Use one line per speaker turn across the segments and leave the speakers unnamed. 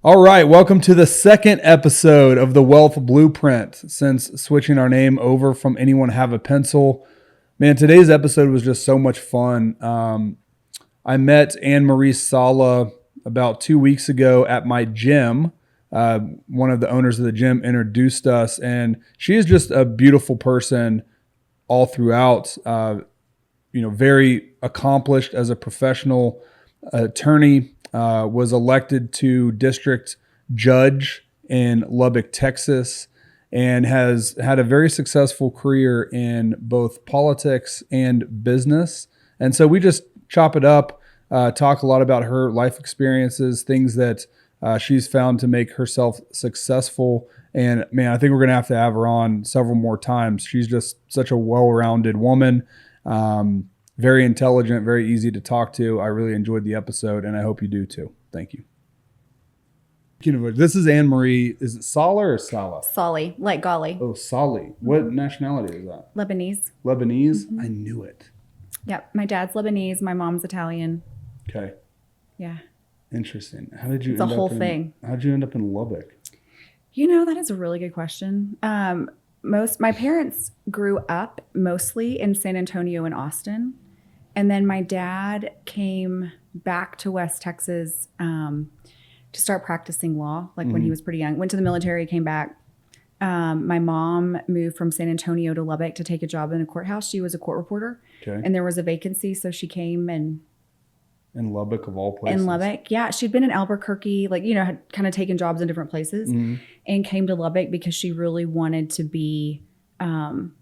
All right, welcome to the second episode of the Wealth Blueprint since switching our name over from Anyone Have a Pencil. Man, today's episode was just so much fun. I met Ann Marie Saleh about 2 weeks ago at my gym. One of the owners of the gym introduced us, and she is just a beautiful person all throughout. Very accomplished as a professional attorney. Was elected to district judge in Lubbock, Texas, and has had a very successful career in both politics and business. And so we just chop it up, talk a lot about her life experiences, things that she's found to make herself successful. And man, I think we're going to have her on several more times. She's just such a well-rounded woman. Very intelligent, very easy to talk to. I really enjoyed the episode, and I hope you do too. Thank you. This is Ann Marie. Is it Saleh or Saleh?
Saleh, like golly.
Oh, Saleh. What nationality is that?
Lebanese.
Lebanese? Mm-hmm. I knew it.
Yep. My dad's Lebanese. My mom's Italian.
Okay.
Yeah.
Interesting. How did you
it's a whole thing.
How did you end up in Lubbock?
That is a really good question. My parents grew up mostly in San Antonio and Austin. And then my dad came back to West Texas to start practicing law, when he was pretty young. Went to the military, came back. My mom moved from San Antonio to Lubbock to take a job in a courthouse. She was a court reporter. Okay. And there was a vacancy, so she came and...
In Lubbock, of all places?
In Lubbock, yeah. She'd been in Albuquerque, had kind of taken jobs in different places, and came to Lubbock because she really wanted to be an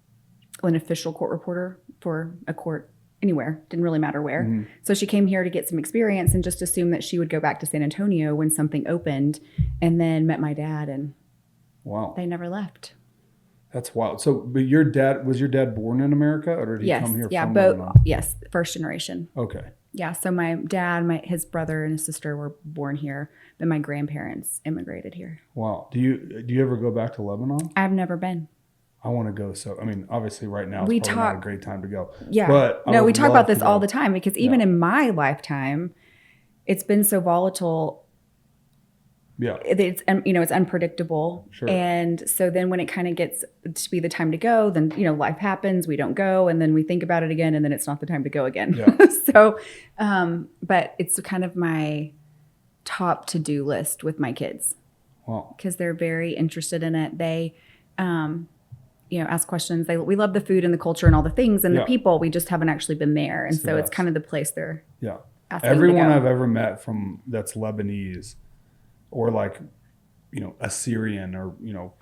official court reporter for a court anywhere. Didn't really matter where. So she came here to get some experience and just assumed that she would go back to San Antonio when something opened, and then met my dad, and they never left.
That's wild. So, but was your dad born in America, or did he come here from Lebanon?
Yes, first generation.
Okay.
Yeah, so my dad, his brother and his sister were born here, but my grandparents immigrated here.
Wow. Do you ever go back to Lebanon?
I've never been.
I want to go. So, obviously right now it's probably not a great time to go.
Yeah.
But
we talk about this all the time because even in my lifetime, it's been so volatile.
Yeah.
It's unpredictable. Sure. And so then when it kind of gets to be the time to go, then, life happens, we don't go, and then we think about it again, and then it's not the time to go again. Yeah. So, but it's kind of my top to-do list with my kids.
Wow.
Because they're very interested in it. They, ask questions. We love the food and the culture and all the things and the people. We just haven't actually been there. And so it's kind of the place they're asking
Everyone
to go.
I've ever met that's Lebanese or Assyrian or,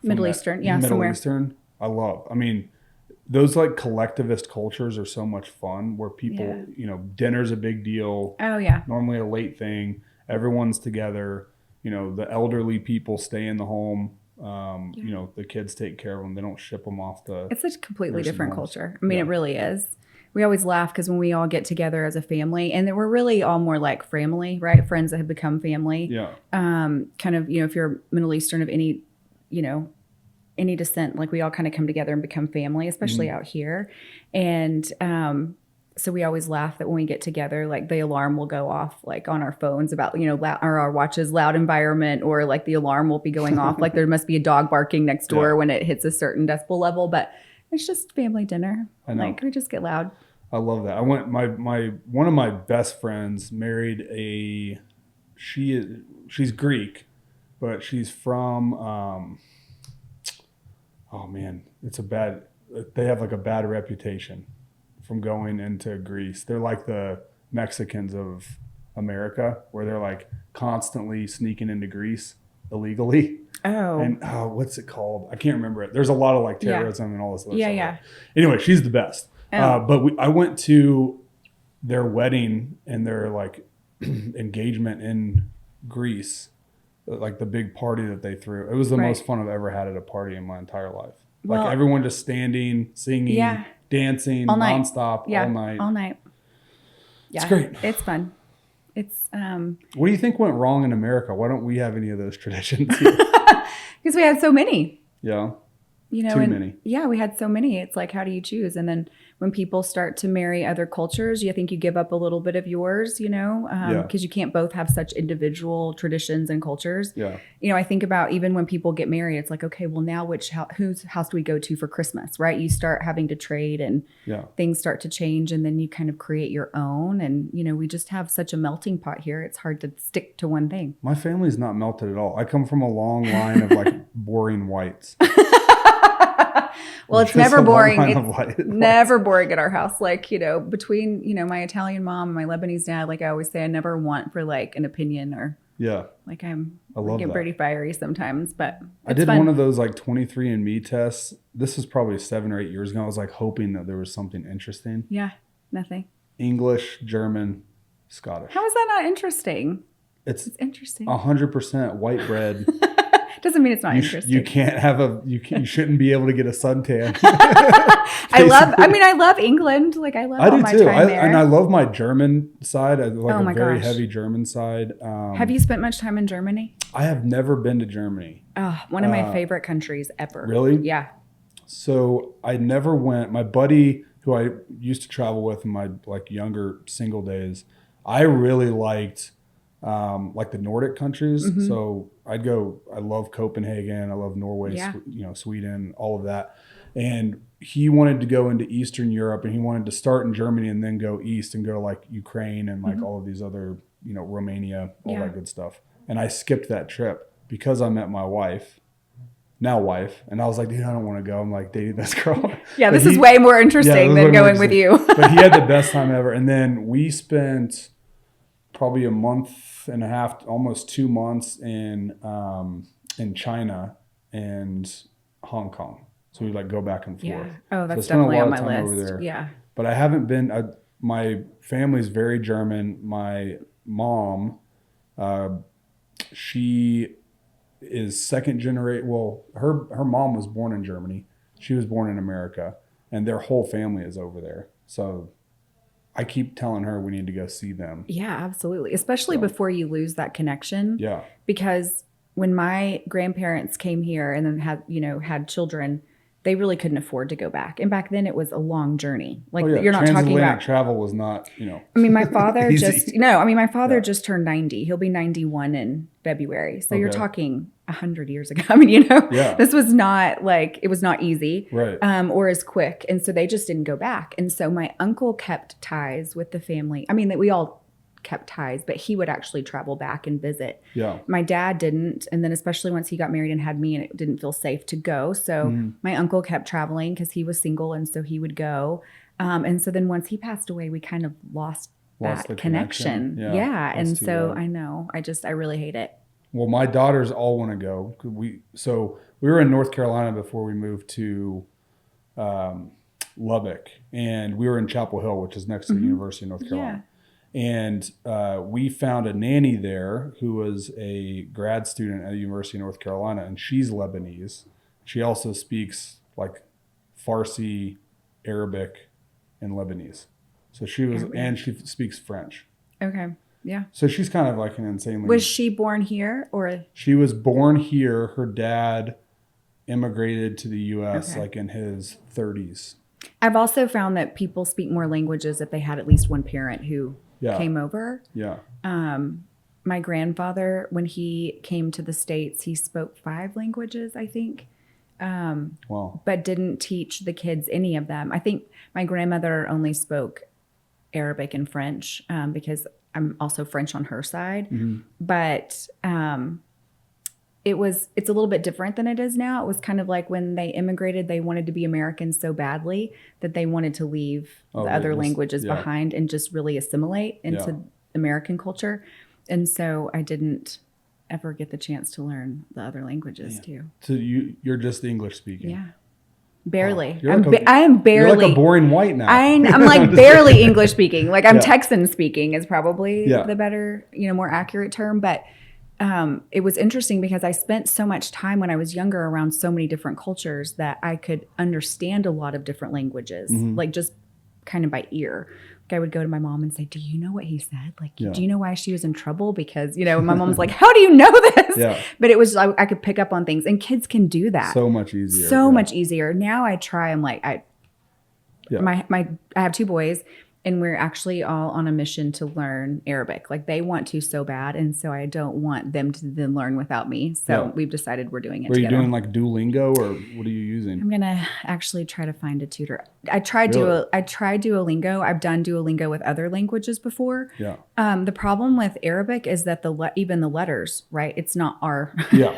Middle Eastern.
Middle
somewhere.
Eastern, I love. Those collectivist cultures are so much fun where people, dinner's a big deal.
Oh, yeah.
Normally a late thing. Everyone's together. The elderly people stay in the home. The kids take care of them. They don't ship them off to...
It's a completely different culture. It really is. We always laugh because when we all get together as a family, and then we're really all more like family, right? Friends that have become family. Yeah. If you're Middle Eastern of any descent, we all kind of come together and become family, especially out here. And so we always laugh that when we get together, the alarm will go off on our phones about, or our watches, loud environment, or the alarm will be going off. There must be a dog barking next door when it hits a certain decibel level, but it's just family dinner. I know. We just get loud.
I love that. I went, one of my best friends married she's Greek, but she's from, they have a bad reputation from going into Greece. They're like the Mexicans of America, where they're constantly sneaking into Greece illegally.
Oh.
And what's it called? I can't remember it. There's a lot of terrorism and all this other stuff.
Yeah.
Anyway, she's the best.
Oh.
But I went to their wedding and their engagement in Greece, the big party that they threw. It was the most fun I've ever had at a party in my entire life. Everyone just standing, singing, dancing,
all night.
nonstop, all night.
Yeah.
It's great.
It's fun. It's
What do you think went wrong in America? Why don't we have any of those traditions?
Because we had so many.
Yeah.
you know,
Too
and
many.
yeah, we had so many. It's like, how do you choose? And then when people start to marry other cultures, you think you give up a little bit of yours, you know, because you can't both have such individual traditions and cultures.
Yeah.
You know, I think about even when people get married, it's like, okay, well now whose house do we go to for Christmas, right? You start having to trade and things start to change, and then you kind of create your own. And, you know, we just have such a melting pot here. It's hard to stick to one thing.
My family's not melted at all. I come from a long line of like boring whites.
Well, it's never boring. It's never boring at our house. Like, you know, between, you know, my Italian mom and my Lebanese dad, like I always say, I never want for like an opinion or like I get pretty fiery sometimes, but
I did one of those like 23andMe tests. This was probably 7 or 8 years ago. I was like hoping that there was something interesting.
Yeah, nothing.
English, German, Scottish.
How is that not interesting?
It's
interesting.
100% white bread.
Doesn't mean it's not interesting.
You can't have you shouldn't be able to get a suntan.
I love England. Like I love all my time there.
And I love my German side. I like a very heavy German side.
Have you spent much time in Germany?
I have never been to Germany.
Oh, one of my favorite countries ever.
Really?
Yeah.
So I never went. My buddy who I used to travel with in my like younger single days, I really liked like the Nordic countries. Mm-hmm. So I'd go, I love Copenhagen. I love Norway, Sweden, all of that. And he wanted to go into Eastern Europe, and he wanted to start in Germany and then go east and go to like Ukraine and like all of these other, you know, Romania, all that good stuff. And I skipped that trip because I met my wife. And I was like, dude, I don't want to go. I'm like dating this girl.
Yeah, this is way more interesting than going with you.
But he had the best time ever. And then we spent probably a month and a half, almost 2 months in China and Hong Kong. So we like go back and forth.
Yeah. Oh, that's definitely on my list. Yeah.
But I haven't been. My family's very German. My mom, she is second generation. Well, her mom was born in Germany. She was born in America, and their whole family is over there. So I keep telling her we need to go see them.
Yeah, absolutely. Especially before you lose that connection.
Yeah.
Because when my grandparents came here and then had children, they really couldn't afford to go back. And back then it was a long journey. Like you're not talking about
travel was not, you know.
I mean, my father just turned 90. He'll be 91 in February. So you're talking 100 years ago. I mean, you know, this was not like, it was not easy or as quick. And so they just didn't go back. And so my uncle kept ties with the family. I mean, that we all kept ties, but he would actually travel back and visit.
Yeah.
My dad didn't. And then especially once he got married and had me, and it didn't feel safe to go. So my uncle kept traveling because he was single. And so he would go. And so then once he passed away, we kind of lost that connection. Yeah. And so I know, I really hate it.
Well, my daughters all want to go. We were in North Carolina before we moved to Lubbock, and we were in Chapel Hill, which is next to the University of North Carolina. Yeah. And we found a nanny there who was a grad student at the University of North Carolina, and she's Lebanese. She also speaks like Farsi, Arabic, and Lebanese. So she was, and she speaks French.
Okay. Yeah.
So she's kind of like an insanely.
Was she born here or?
She was born here. Her dad immigrated to the U.S. like in his 30s.
I've also found that people speak more languages if they had at least one parent who came over.
Yeah.
My grandfather, when he came to the States, he spoke 5 languages, I think.
Wow. But
didn't teach the kids any of them. I think my grandmother only spoke Arabic and French because I'm also French on her side. Mm-hmm. But it's a little bit different than it is now. It was kind of like when they immigrated, they wanted to be Americans so badly that they wanted to leave the other languages behind and just really assimilate into American culture. And so I didn't ever get the chance to learn the other languages too.
So you're just English speaking.
Yeah. Barely.
Oh,
I am barely.
You're like a boring white now.
I'm like barely English speaking. Like I'm Texan speaking is probably the better, more accurate term. But it was interesting because I spent so much time when I was younger around so many different cultures that I could understand a lot of different languages, like just kind of by ear. I would go to my mom and say, do you know what he said? Like,
Yeah.
do you know why she was in trouble? Because, you know, my mom's like, how do you know this?
Yeah.
But it was, I could pick up on things, and kids can do that.
So much easier.
So much easier. Now I try, I'm like, I have 2 boys, and we're actually all on a mission to learn Arabic. Like, they want to so bad. And so I don't want them to then learn without me. So we've decided we're doing it together.
Are you doing like Duolingo, or what are you using?
I'm going to actually try to find a tutor. I tried Duolingo. I've done Duolingo with other languages before.
Yeah.
The problem with Arabic is that even the letters, right? It's not R.
Yeah.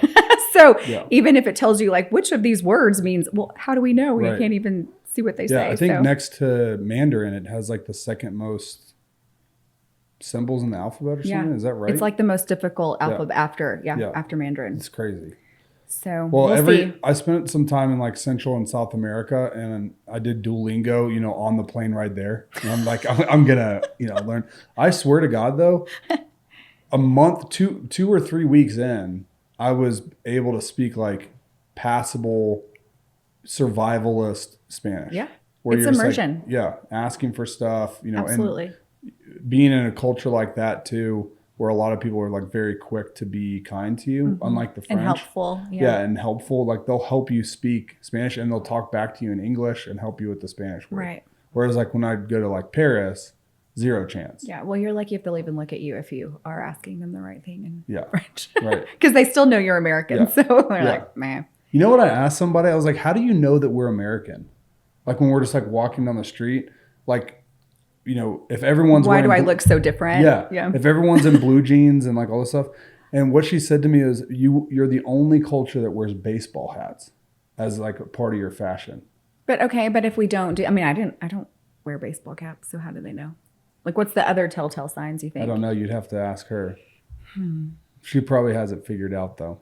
So even if it tells you like which of these words means, well, how do we know? We can't even see what they say.
Yeah, I think next to Mandarin, it has like the second most symbols in the alphabet or something. Is that right?
It's like the most difficult alphabet after Mandarin.
It's crazy.
So we'll see.
I spent some time in like Central and South America, and I did Duolingo, you know, on the plane ride there. And I'm like, I'm gonna, you know, learn. I swear to God, though, a month, 2 or 3 weeks in, I was able to speak like passable survivalist Spanish.
Yeah.
Where
it's
you're
immersion.
Like, asking for stuff, you know,
absolutely.
And being in a culture like that too, where a lot of people are like very quick to be kind to you, unlike the French.
And helpful.
And helpful. Like, they'll help you speak Spanish, and they'll talk back to you in English and help you with the Spanish word.
Right.
Whereas like when I go to like Paris, zero chance.
Yeah. Well, you're lucky if they'll even look at you if you are asking them the right thing in French.
Right.
Because they still know you're American.
Yeah.
So they're like, man.
You know what I asked somebody? I was like, how do you know that we're American? Like, when we're just like walking down the street, like, you know, if everyone's
why do I look so different?
Yeah. If everyone's in blue jeans and like all this stuff. And what she said to me is, you're the only culture that wears baseball hats as like a part of your fashion.
But if we don't do, I mean, I don't wear baseball caps. So how do they know? Like, what's the other telltale signs you think?
I don't know. You'd have to ask her. She probably has it figured out though.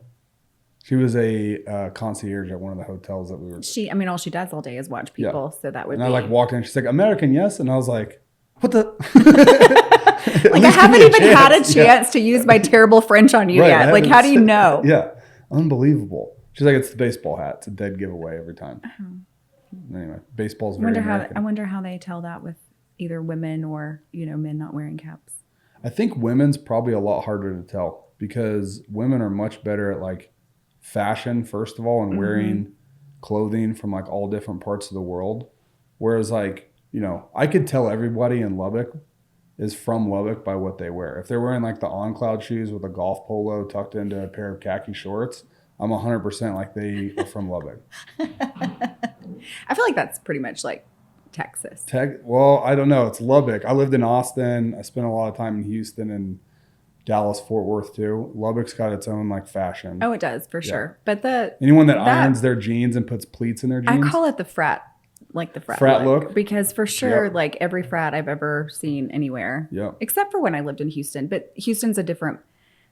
She was a concierge at one of the hotels that we were.
All she does all day is watch people. So that would be.
And I like walked in. She's like, American, yes. And I was like, what the?
Like, I haven't even had a chance to use my terrible French on you yet. Like, how do you know?
Yeah. Unbelievable. She's like, it's the baseball hat. It's a dead giveaway every time. Anyway, baseball's very American.
I wonder how they tell that with either women or, you know, men not wearing caps.
I think women's probably a lot harder to tell, because women are much better at like fashion, first of all, and wearing clothing from like all different parts of the world. Whereas like, you know, I could tell everybody in Lubbock is from Lubbock by what they wear. If they're wearing like the On Cloud shoes with a golf polo tucked into a pair of khaki shorts, I'm 100% like they are from Lubbock.
I feel like that's pretty much like Texas.
Well, I don't know. It's Lubbock. I lived in Austin. I spent a lot of time in Houston and Dallas, Fort Worth too. Lubbock's got its own like fashion.
Oh, it does for sure. But
anyone that irons their jeans and puts pleats in their jeans.
I call it the frat look. Because for sure, like every frat I've ever seen anywhere, except for when I lived in Houston. But Houston's a different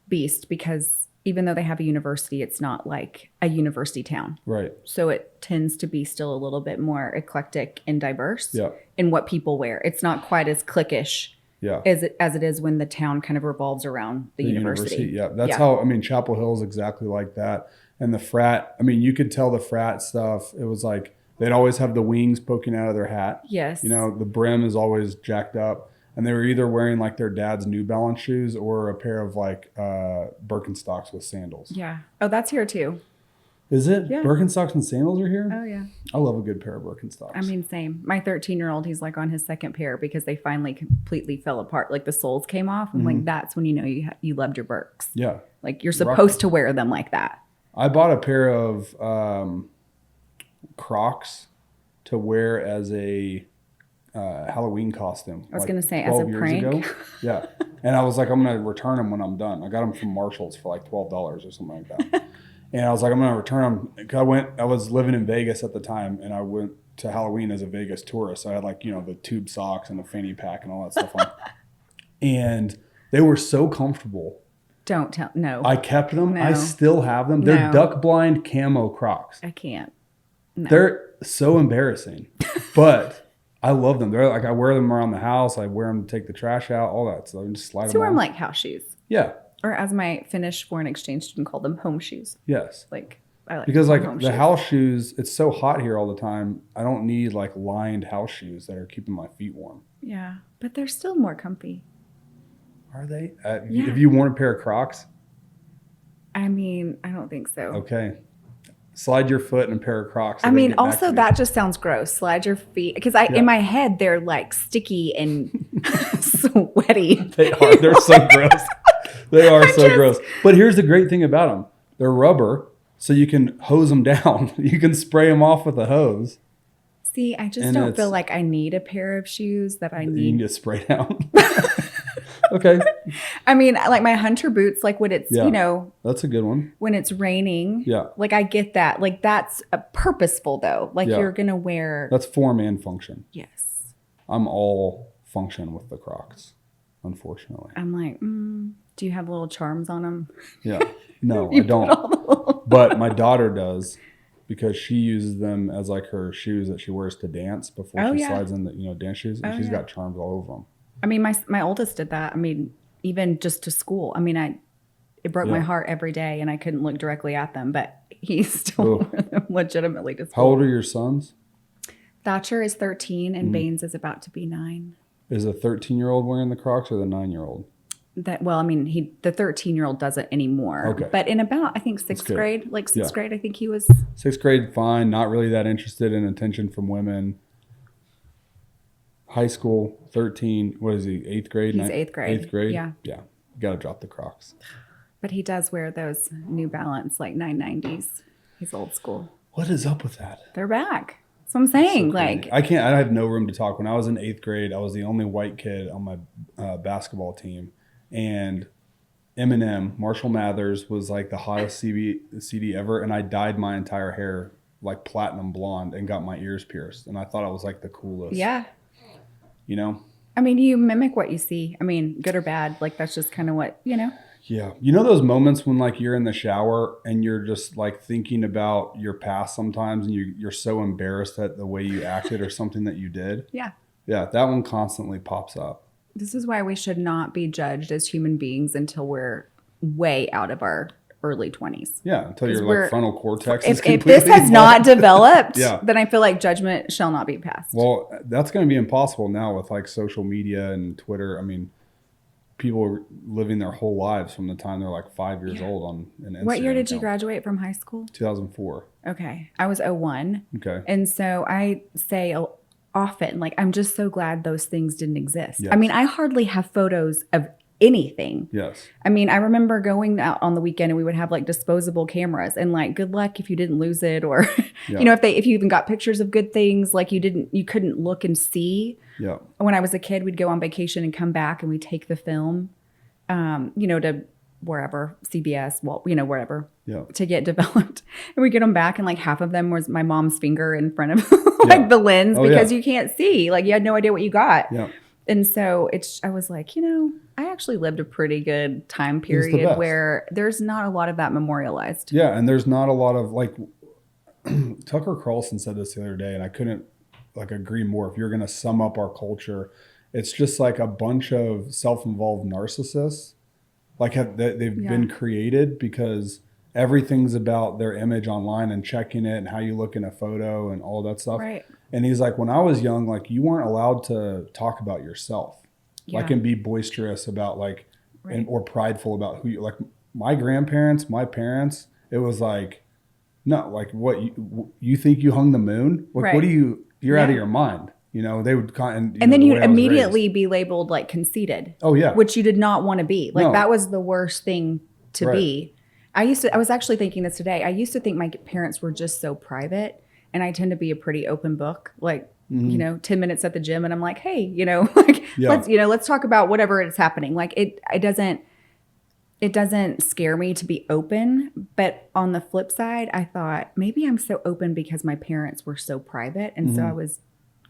beast, because even though they have a university, it's not like a university town.
Right.
So it tends to be still a little bit more eclectic and diverse in what people wear. It's not quite as cliquish as it is when the town kind of revolves around the university.
Yeah. That's how, I mean, Chapel Hill is exactly like that. And the frat, I mean, you could tell the frat stuff. It was like, they'd always have the wings poking out of their hat.
Yes.
You know, the brim is always jacked up. And they were either wearing like their dad's New Balance shoes or a pair of like Birkenstocks with sandals.
Yeah. Oh, that's here too.
Is it?
Yeah.
Birkenstocks and sandals are here?
Oh, yeah.
I love a good pair of Birkenstocks.
I mean, same. My 13-year-old, he's like on his second pair because they finally completely fell apart. Like the soles came off. I'm like, that's when you know you loved your Birks.
Yeah.
Like you're supposed to wear them like that.
I bought a pair of Crocs to wear as a Halloween costume.
I was going to say, as a prank.
Yeah. And I was like, I'm going to return them when I'm done. I got them from Marshall's for like $12 or something like that. And I was like, I'm going to return them. I was living in Vegas at the time, and I went to Halloween as a Vegas tourist. So I had like, you know, the tube socks and the fanny pack and all that stuff on. And they were so comfortable.
Don't tell. No.
I kept them.
No.
I still have them. They're duck blind camo Crocs.
I can't. No.
They're so embarrassing, but I love them. They're like, I wear them around the house. I wear them to take the trash out, all that. So I just slide them on.
wear them like house shoes.
Yeah.
Or as my Finnish foreign exchange student called them, home shoes.
Yes.
Like I like
because like
home
the
shoes.
house shoes, it's so hot here all the time. I don't need like lined house shoes that are keeping my feet warm.
Yeah, but they're still more comfy.
Are they?
Yeah.
Have you worn a pair of Crocs?
I mean, I don't think so.
Okay. Slide your foot in a pair of Crocs.
I mean, also that just sounds gross. Slide your feet, because in my head they're like sticky and sweaty.
They are. They're so gross. They are so gross. But here's the great thing about them: they're rubber, so you can hose them down. You can spray them off with a hose.
See, I just don't feel like I need a pair of shoes that I need.
You need to spray down. Okay.
I mean, like my hunter boots, like when it's,
that's a good one.
When it's raining.
Yeah.
Like I get that. Like that's purposeful though. Like you're going to wear.
That's form and function.
Yes.
I'm all function with the Crocs, unfortunately.
I'm like, do you have little charms on them?
Yeah. No, I don't. But my daughter does, because she uses them as like her shoes that she wears to dance before she slides in the dance shoes, and she's got charms all over them.
I mean, my oldest did that. I mean, even just to school. I mean, it broke my heart every day, and I couldn't look directly at them, but he still wore them legitimately to school.
How old are your sons?
Thatcher is 13, and Baines is about to be 9.
Is a 13-year-old wearing the Crocs or the 9-year-old?
Well, I mean, the 13-year-old doesn't anymore.
Okay.
But in about, I think, 6th grade, grade, I think he was.
6th grade, fine. Not really that interested in attention from women. High school, 13. What is he? 8th grade?
He's 8th grade.
8th grade?
Yeah.
Yeah. You got to drop the Crocs.
But he does wear those New Balance, like 990s. He's old school.
What is up with that?
They're back. That's what I'm saying.
So I have no room to talk. When I was in 8th grade, I was the only white kid on my basketball team. And Eminem, Marshall Mathers, was like the hottest CD ever. And I dyed my entire hair like platinum blonde and got my ears pierced. And I thought I was like the coolest.
Yeah.
I
mean, you mimic what you see. I mean, good or bad. Like that's just kind of what,
Yeah. You know those moments when like you're in the shower and you're just like thinking about your past sometimes, and you're so embarrassed at the way you acted or something that you did?
Yeah.
Yeah, that one constantly pops up.
This is why we should not be judged as human beings until we're way out of our early 20s.
Yeah, until your like frontal cortex is
if this has not developed, then I feel like judgment shall not be passed.
Well, that's going to be impossible now with like social media and Twitter. I mean, people are living their whole lives from the time they're like 5 years old on an Instagram
What year did you graduate from high school?
2004.
Okay. I was 01.
Okay.
And so I say often, like, I'm just so glad those things didn't exist.
Yes.
I mean, I hardly have photos of anything.
Yes.
I mean, I remember going out on the weekend and we would have like disposable cameras, and like, good luck if you didn't lose it, or if you even got pictures of good things, like you couldn't look and see.
Yeah.
When I was a kid, we'd go on vacation and come back and we'd take the film, to wherever, CBS, wherever, to get developed. And we get them back, and like half of them was my mom's finger in front of the lens, because you can't see, like you had no idea what you got.
Yeah.
And so I was like, I actually lived a pretty good time period where there's not a lot of that memorialized.
Yeah. And there's not a lot of like, Tucker Carlson said this the other day, and I couldn't like agree more. If you're going to sum up our culture, it's just like a bunch of self-involved narcissists. Like they've been created because everything's about their image online and checking it and how you look in a photo and all that stuff.
Right.
And he's like, when I was young, like you weren't allowed to talk about yourself, like, and be boisterous about like, or prideful about who you like. My grandparents, my parents, it was like, no, like what you think you hung the moon? Like, what do you're out of your mind. They would and
then you'd immediately be labeled like conceited.
Oh yeah.
Which you did not want to be. Like that was the worst thing to be. I was actually thinking this today. I used to think my parents were just so private, and I tend to be a pretty open book. Like, 10 minutes at the gym and I'm like, hey, let's talk about whatever is happening. Like it doesn't scare me to be open. But on the flip side, I thought maybe I'm so open because my parents were so private. And so I was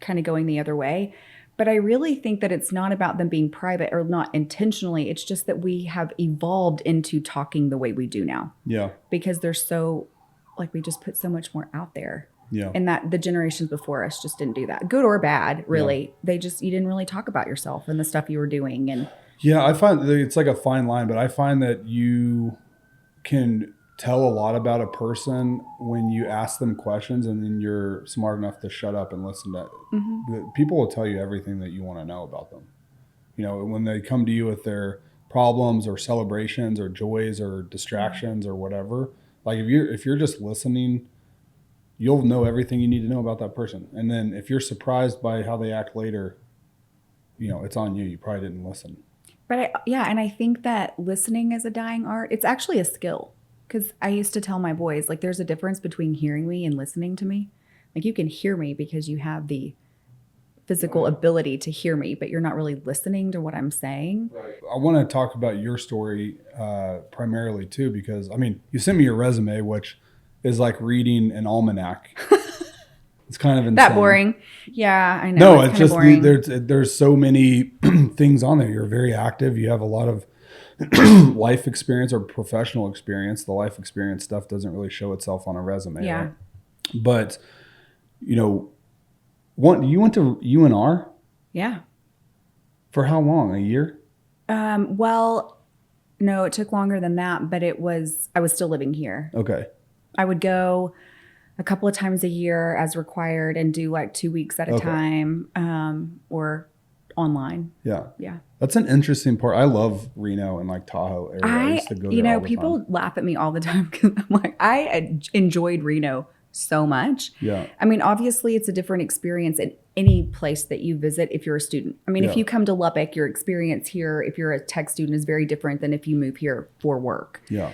kind of going the other way. But I really think that it's not about them being private or not intentionally. It's just that we have evolved into talking the way we do now.
Yeah.
Because they're so, like, we just put so much more out there.
Yeah.
And that the generations before us just didn't do that. Good or bad, really. Yeah. You didn't really talk about yourself and the stuff you were doing. And
yeah, I find it's like a fine line, but I find that you can tell a lot about a person when you ask them questions and then you're smart enough to shut up and listen to people will tell you everything that you want to know about them. You know, when they come to you with their problems or celebrations or joys or distractions or whatever, like if you're just listening, you'll know everything you need to know about that person. And then if you're surprised by how they act later, you know, it's on you. You probably didn't listen.
But and I think that listening is a dying art. It's actually a skill. Because I used to tell my boys, like, there's a difference between hearing me and listening to me. Like, you can hear me because you have the physical ability to hear me, but you're not really listening to what I'm saying.
Right. I want to talk about your story primarily, too, because, I mean, you sent me your resume, which is like reading an almanac. It's kind of insane.
That boring. Yeah, I know.
No, it's just there's so many things on there. You're very active. You have a lot of life experience or professional experience. The life experience stuff doesn't really show itself on a resume.
Yeah.
Right? But, you know, you went to UNR?
Yeah.
For how long? A year?
Well, no, it took longer than that, but I was still living here.
Okay.
I would go a couple of times a year as required and do like 2 weeks at a time, or online.
Yeah.
Yeah.
That's an interesting part. I love Reno and like Tahoe area. I used to go there all the
people
time.
laugh at me all the time because I'm like, I enjoyed Reno so much.
Yeah.
I mean, obviously it's a different experience in any place that you visit if you're a student. I mean, if you come to Lubbock, your experience here, if you're a tech student, is very different than if you move here for work.
Yeah.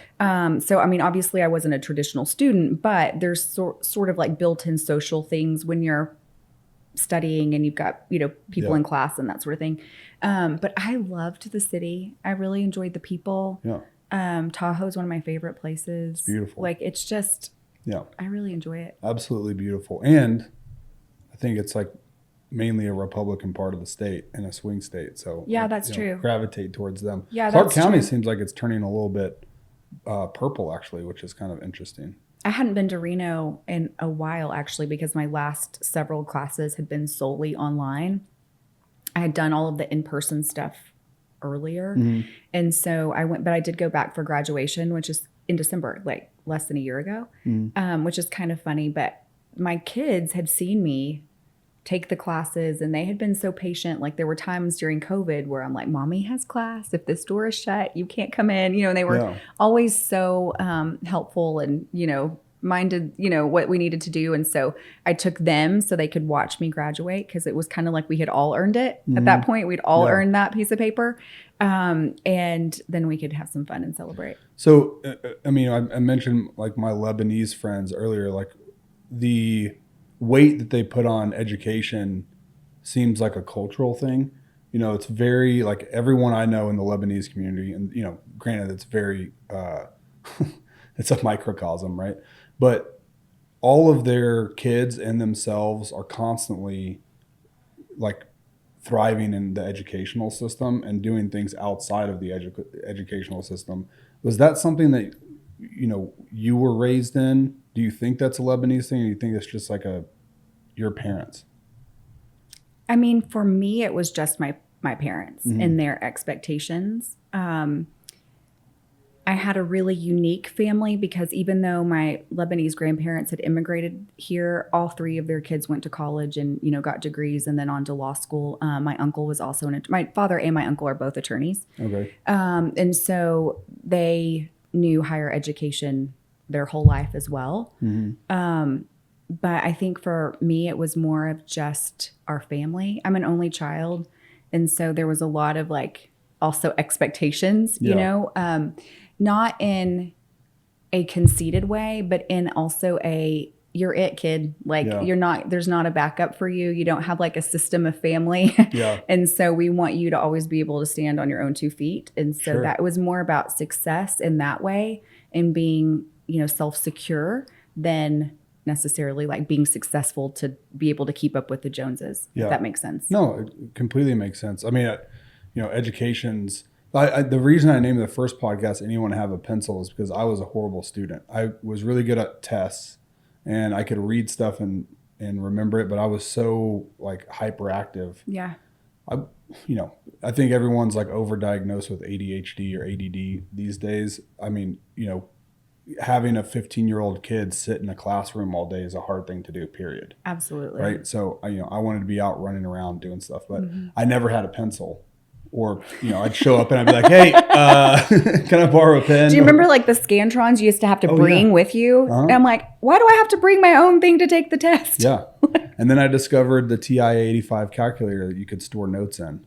So, I mean, obviously I wasn't a traditional student, but there's sort of like built-in social things when you're studying and you've got, you know, people in class and that sort of thing. But I loved the city. I really enjoyed the people.
Yeah.
Tahoe is one of my favorite places.
It's beautiful.
Like, it's just,
yeah,
I really enjoy it.
Absolutely beautiful. And I think it's like mainly a Republican part of the state and a swing state. So
yeah, that's true.
Gravitate towards them.
Yeah,
Clark County seems like it's turning a little bit purple actually, which is kind of interesting.
I hadn't been to Reno in a while actually because my last several classes had been solely online. I had done all of the in-person stuff earlier. And so I went, but I did go back for graduation, which is in December, like less than a year ago, which is kind of funny. But my kids had seen me take the classes and they had been so patient. Like there were times during COVID where I'm like, Mommy has class. If this door is shut, you can't come in. You know, and they were always so helpful and, you know, minded, you know, what we needed to do. And so I took them so they could watch me graduate because it was kind of like we had all earned it. At that point, we'd all earned that piece of paper. And then we could have some fun and celebrate.
So, I mean, I mentioned like my Lebanese friends earlier, like the weight that they put on education seems like a cultural thing. You know, it's very like everyone I know in the Lebanese community, and, you know, granted it's very, it's a microcosm, right? But all of their kids and themselves are constantly like thriving in the educational system and doing things outside of the educational system. Was that something that, you know, you were raised in? Do you think that's a Lebanese thing, or do you think it's just like your parents?
I mean, for me, it was just my parents and their expectations. I had a really unique family because even though my Lebanese grandparents had immigrated here, all three of their kids went to college and, you know, got degrees and then on to law school. My uncle was also my father and my uncle are both attorneys.
Okay.
And so they knew higher education their whole life as well. But I think for me, it was more of just our family. I'm an only child. And so there was a lot of like also expectations, you know, not in a conceited way, but in also you're it, kid. Like there's not a backup for you. You don't have like a system of family. And so we want you to always be able to stand on your own 2 feet. And so that was more about success in that way and being, you know, self-secure than necessarily like being successful to be able to keep up with the Joneses. If that makes sense.
No, it completely makes sense. I mean, you know, education's, the reason I named the first podcast Anyone Have a Pencil is because I was a horrible student. I was really good at tests and I could read stuff and remember it, but I was so like hyperactive.
Yeah.
I think everyone's like overdiagnosed with ADHD or ADD these days. I mean, you know, having a 15-year-old kid sit in a classroom all day is a hard thing to do, period.
Absolutely.
Right. So, I wanted to be out running around doing stuff, but I never had a pencil. Or, I'd show up and I'd be like, hey, can I borrow a pen?
Do you remember like the Scantrons you used to have to bring with you? And I'm like, why do I have to bring my own thing to take the test?
Yeah. And then I discovered the TI-85 calculator that you could store notes in.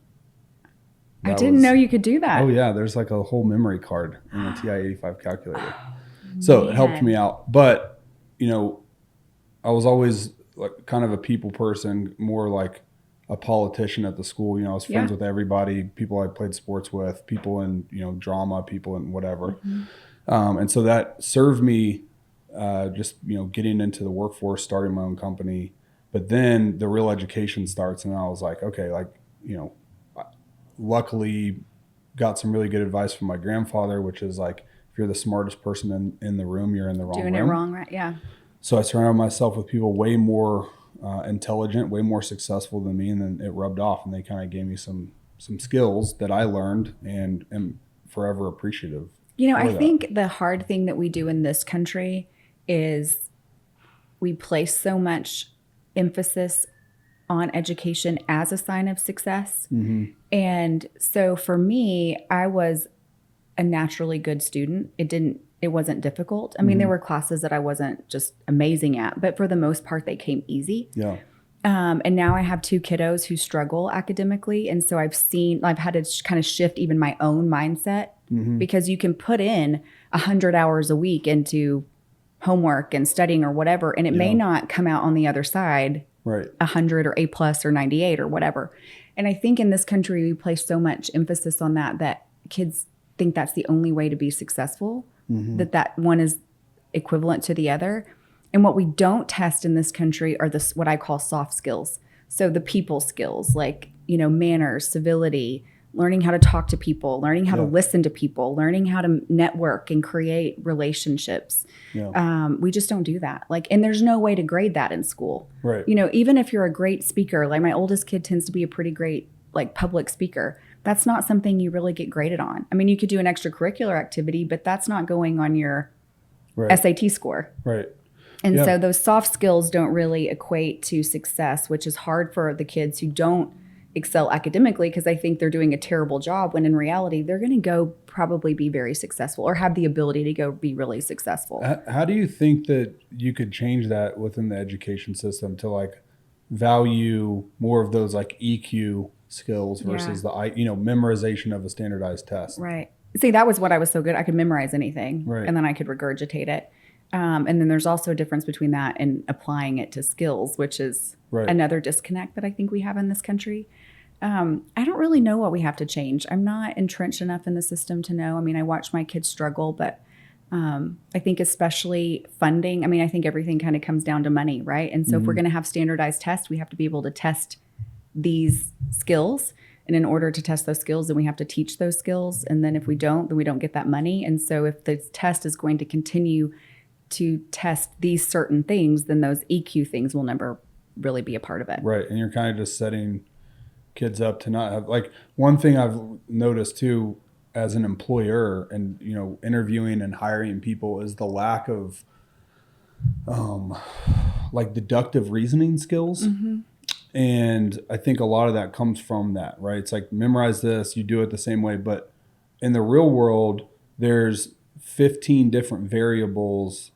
I didn't know you could do that.
Oh, yeah. There's like a whole memory card in the TI-85 calculator. So it helped me out. But, I was always like kind of a people person, more like a politician at the school. I was friends with everybody, people I played sports with, people in, drama, people in whatever. And so that served me just, getting into the workforce, starting my own company. But then the real education starts, and I was like, okay, luckily got some really good advice from my grandfather, which is like, if you're the smartest person in the room, you're in the wrong room.
Doing it wrong, right? Yeah.
So I surrounded myself with people way more intelligent, way more successful than me, and then it rubbed off, and they kind of gave me some skills that I learned and am forever appreciative.
I think the hard thing that we do in this country is we place so much emphasis on education as a sign of success. And so for me, I was a naturally good student. It wasn't difficult. I mean, there were classes that I wasn't just amazing at, but for the most part, they came easy.
Yeah.
And now I have 2 kiddos who struggle academically. And so I've had to kind of shift even my own mindset, because you can put in 100 hours a week into homework and studying or whatever, and it may not come out on the other side 100 or A+ or 98 or whatever. And I think in this country, we place so much emphasis on that kids think that's the only way to be successful, that one is equivalent to the other. And what we don't test in this country are what I call soft skills. So the people skills, like, manners, civility, learning how to talk to people, learning how to listen to people, learning how to network and create relationships. We just don't do that. And there's no way to grade that in school.
Right.
Even if you're a great speaker, like my oldest kid tends to be a pretty great public speaker. That's not something you really get graded on. I mean, you could do an extracurricular activity, but that's not going on your SAT score.
Right.
And so those soft skills don't really equate to success, which is hard for the kids who don't excel academically, because I think they're doing a terrible job, when in reality, they're going to go probably be very successful or have the ability to go be really successful.
How do you think that you could change that within the education system to value more of those EQ skills versus the memorization of a standardized test?
Right. See, that was what I was so good. I could memorize anything, and then I could regurgitate it. And then there's also a difference between that and applying it to skills, which is another disconnect that I think we have in this country. I don't really know what we have to change. I'm not entrenched enough in the system to know. I mean, I watch my kids struggle, but I think especially funding. I mean, I think everything kind of comes down to money, right? And so if we're going to have standardized tests, we have to be able to test these skills. And in order to test those skills, then we have to teach those skills. And then if we don't, then we don't get that money. And so if the test is going to continue to test these certain things, then those EQ things will never really be a part of it.
Right. And you're kind of just setting kids up to not have, one thing I've noticed too, as an employer and, interviewing and hiring people, is the lack of deductive reasoning skills. And I think a lot of that comes from that, right? It's memorize this, you do it the same way. But in the real world, there's 15 different variables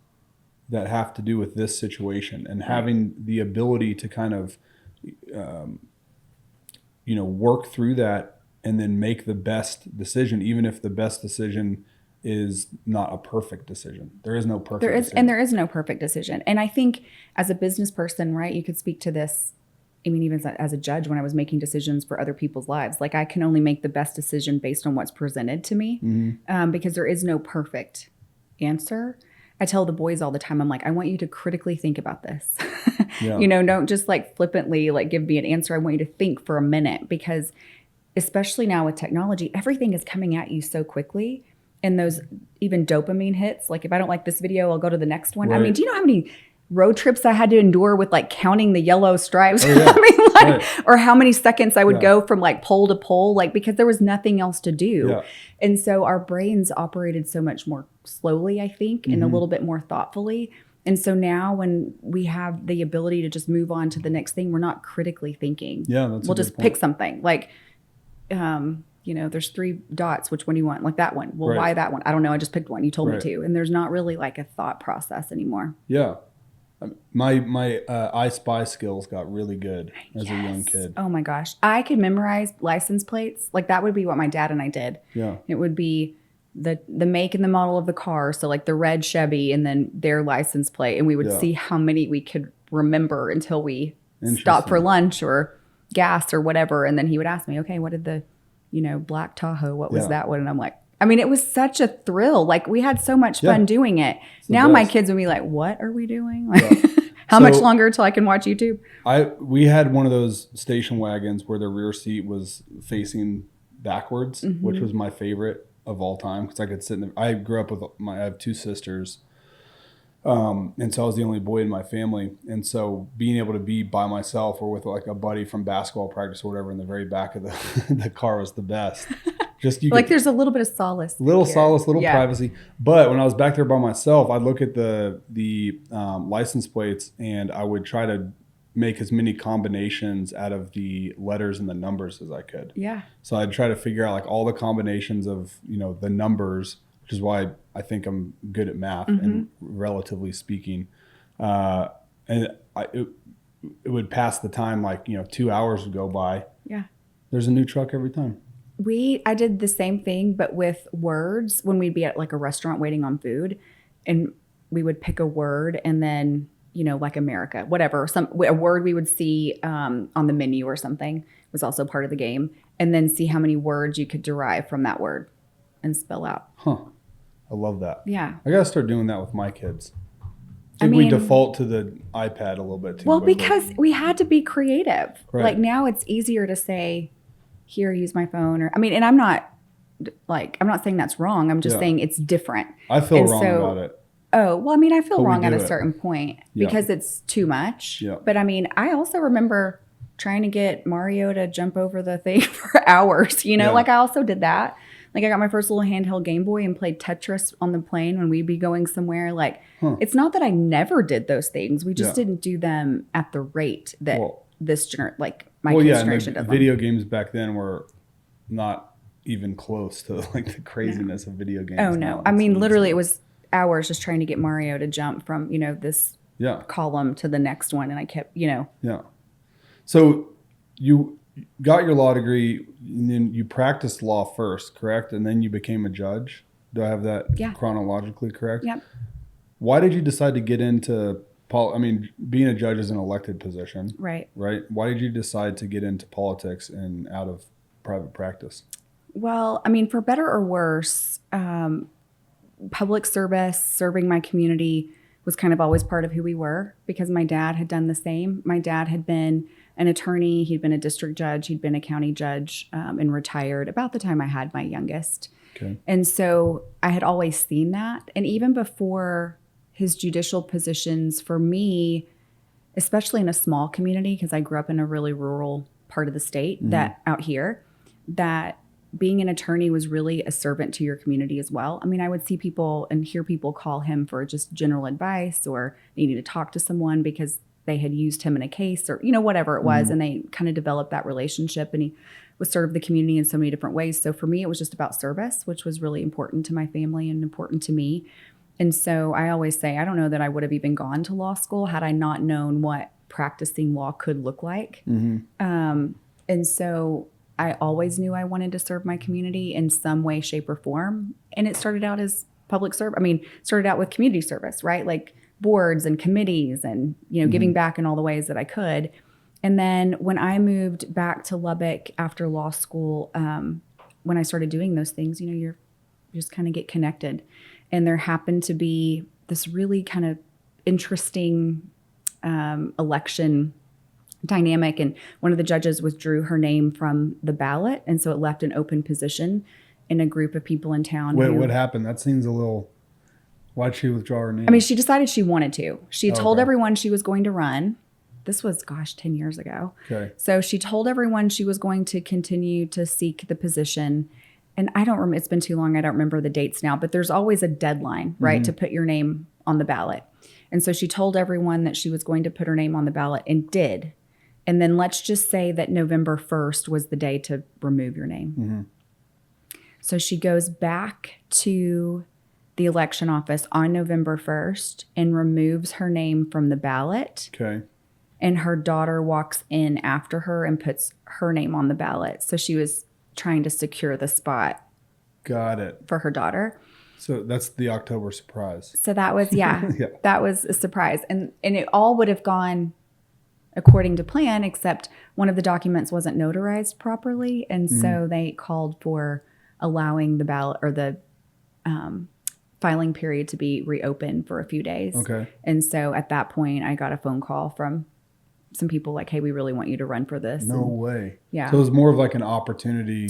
that have to do with this situation, and having the ability to kind of, work through that and then make the best decision, even if the best decision is not a perfect decision. There is no perfect decision.
And there is no perfect decision. And I think as a business person, right, you could speak to this. I mean, even as a judge, when I was making decisions for other people's lives, I can only make the best decision based on what's presented to me, because there is no perfect answer. I tell the boys all the time, I'm I want you to critically think about this. Don't just flippantly give me an answer. I want you to think for a minute, because especially now with technology, everything is coming at you so quickly. And those even dopamine hits, if I don't like this video, I'll go to the next one. Right. I mean, do you know how many road trips I had to endure with like counting the yellow stripes.
Oh, yeah.
I mean, like,
Right.
or how many seconds I would
Yeah.
go from like pole to pole, like, because there was nothing else to do.
Yeah.
And so our brains operated so much more slowly, I think, and a little bit more thoughtfully. And so now when we have the ability to just move on to the next thing, we're not critically thinking.
Yeah, that's a
we'll
good
just
point.
pick something. Like, there's 3 dots. Which one do you want? Like that one. Well,
Right.
why that one? I don't know. I just picked one. You told me
Right.
to. And there's not really like a thought process anymore.
Yeah. My I Spy skills got really good as a young
Yes.
kid.
Oh my gosh. I could memorize license plates. Like that would be what my dad and I did.
Yeah.
It would be the make and the model of the car. So like the red Chevy and then their license plate. And we would
Yeah.
see how many we could remember until we stopped
Interesting.
for lunch or gas or whatever. And then he would ask me, okay, what did the, black Tahoe, what was
Yeah.
that one? And I'm like, I mean, it was such a thrill. Like we had so much fun
Yeah.
doing it.
the
Now my
best.
kids would be like, what are we doing? Like,
Yeah.
how much
So-
longer until I can watch YouTube?
We had one of those station wagons where the rear seat was facing backwards,
Mm-hmm.
which was my favorite of all time because I could sit in. I grew up with I have 2 sisters, and so I was the only boy in my family, and so being able to be by myself or with like a buddy from basketball practice or whatever in the very back of the car was the best. Just you
Like
could,
there's a little bit of solace.
little
here.
solace, little
Yeah.
privacy. But when I was back there by myself, I'd look at the license plates and I would try to make as many combinations out of the letters and the numbers as I could.
Yeah.
So I'd try to figure out like all the combinations of, the numbers, which is why I think I'm good at math and relatively speaking. And it would pass the time, like, 2 hours would go by.
Yeah.
There's a new truck every time.
I did the same thing, but with words when we'd be at like a restaurant waiting on food and we would pick a word and then, like America, whatever, a word we would see on the menu or something was also part of the game. And then see how many words you could derive from that word and spell out.
Huh. I love that.
Yeah.
I got to start doing that with my kids.
I
I think we
mean-
default to the iPad a little bit too.
Well,
quickly.
because we had to be creative.
Right.
Like now it's easier to say, here, use my phone. And I'm not saying that's wrong. I'm just
Yeah.
saying it's different.
I feel
and
wrong
so-
about it.
Oh, well, I feel
But we
wrong at
do
a
it.
certain point
Yeah.
because it's too much.
Yeah.
But I also remember trying to get Mario to jump over the thing for hours,
Yeah.
like I also did that. Like I got my first little handheld Game Boy and played Tetris on the plane when we'd be going somewhere. Like it's not that I never did those things. We just
Yeah.
didn't do them at the rate that
Well-
my kids'
And
generation
the
does them.
video games back then were not even close to like the craziness of video games.
Oh
now.
no.
It's
Literally it
insane.
was hours just trying to get Mario to jump from, this
Yeah.
column to the next one. And I kept,
Yeah. So you got your law degree and then you practiced law first, correct? And then you became a judge. Do I have that
Yeah.
chronologically correct?
Yep.
Why did you decide to get into being a judge is an elected position,
Right.
right? Why did you decide to get into politics and out of private practice?
Well, for better or worse, public service, serving my community was kind of always part of who we were because my dad had done the same. My dad had been an attorney. He'd been a district judge. He'd been a county judge and retired about the time I had my youngest.
Okay.
And so I had always seen that. And even before his judicial positions, for me, especially in a small community, because I grew up in a really rural part of the state that out here, that being an attorney was really a servant to your community as well. I would see people and hear people call him for just general advice or needing to talk to someone because they had used him in a case or, whatever it was. And they kind of developed that relationship and he would serve the community in so many different ways. So for me, it was just about service, which was really important to my family and important to me. And so I always say, I don't know that I would have even gone to law school had I not known what practicing law could look like. And so I always knew I wanted to serve my community in some way, shape, or form. And it started out as public service. Started out with community service, right? Like boards and committees and, giving back in all the ways that I could. And then when I moved back to Lubbock after law school, when I started doing those things, you just kind of get connected. And there happened to be this really kind of interesting election dynamic. And one of the judges withdrew her name from the ballot. And so it left an open position in a group of people in town.
Wait, what happened? That seems a little Why'd she withdraw her name?
I mean, she decided she wanted to. She told
Okay.
everyone she was going to run. This was, 10 years ago.
Okay.
So she told everyone she was going to continue to seek the position. And I don't remember, it's been too long. I don't remember the dates now, but there's always a deadline, right, to put your name on the ballot. And so she told everyone that she was going to put her name on the ballot and did. And then let's just say that November 1st was the day to remove your name. So she goes back to the election office on November 1st and removes her name from the ballot.
Okay.
And her daughter walks in after her and puts her name on the ballot. So she was trying to secure the spot
Got it.
for her daughter.
So that's the October surprise.
So that was,
Yeah.
that was a surprise. And it all would have gone according to plan, except one of the documents wasn't notarized properly. And so they called for allowing the ballot or the filing period to be reopened for a few days.
Okay.
And so at that point, I got a phone call from some people like, hey, we really want you to run for this.
No
And,
way.
yeah.
So it was more of like an opportunity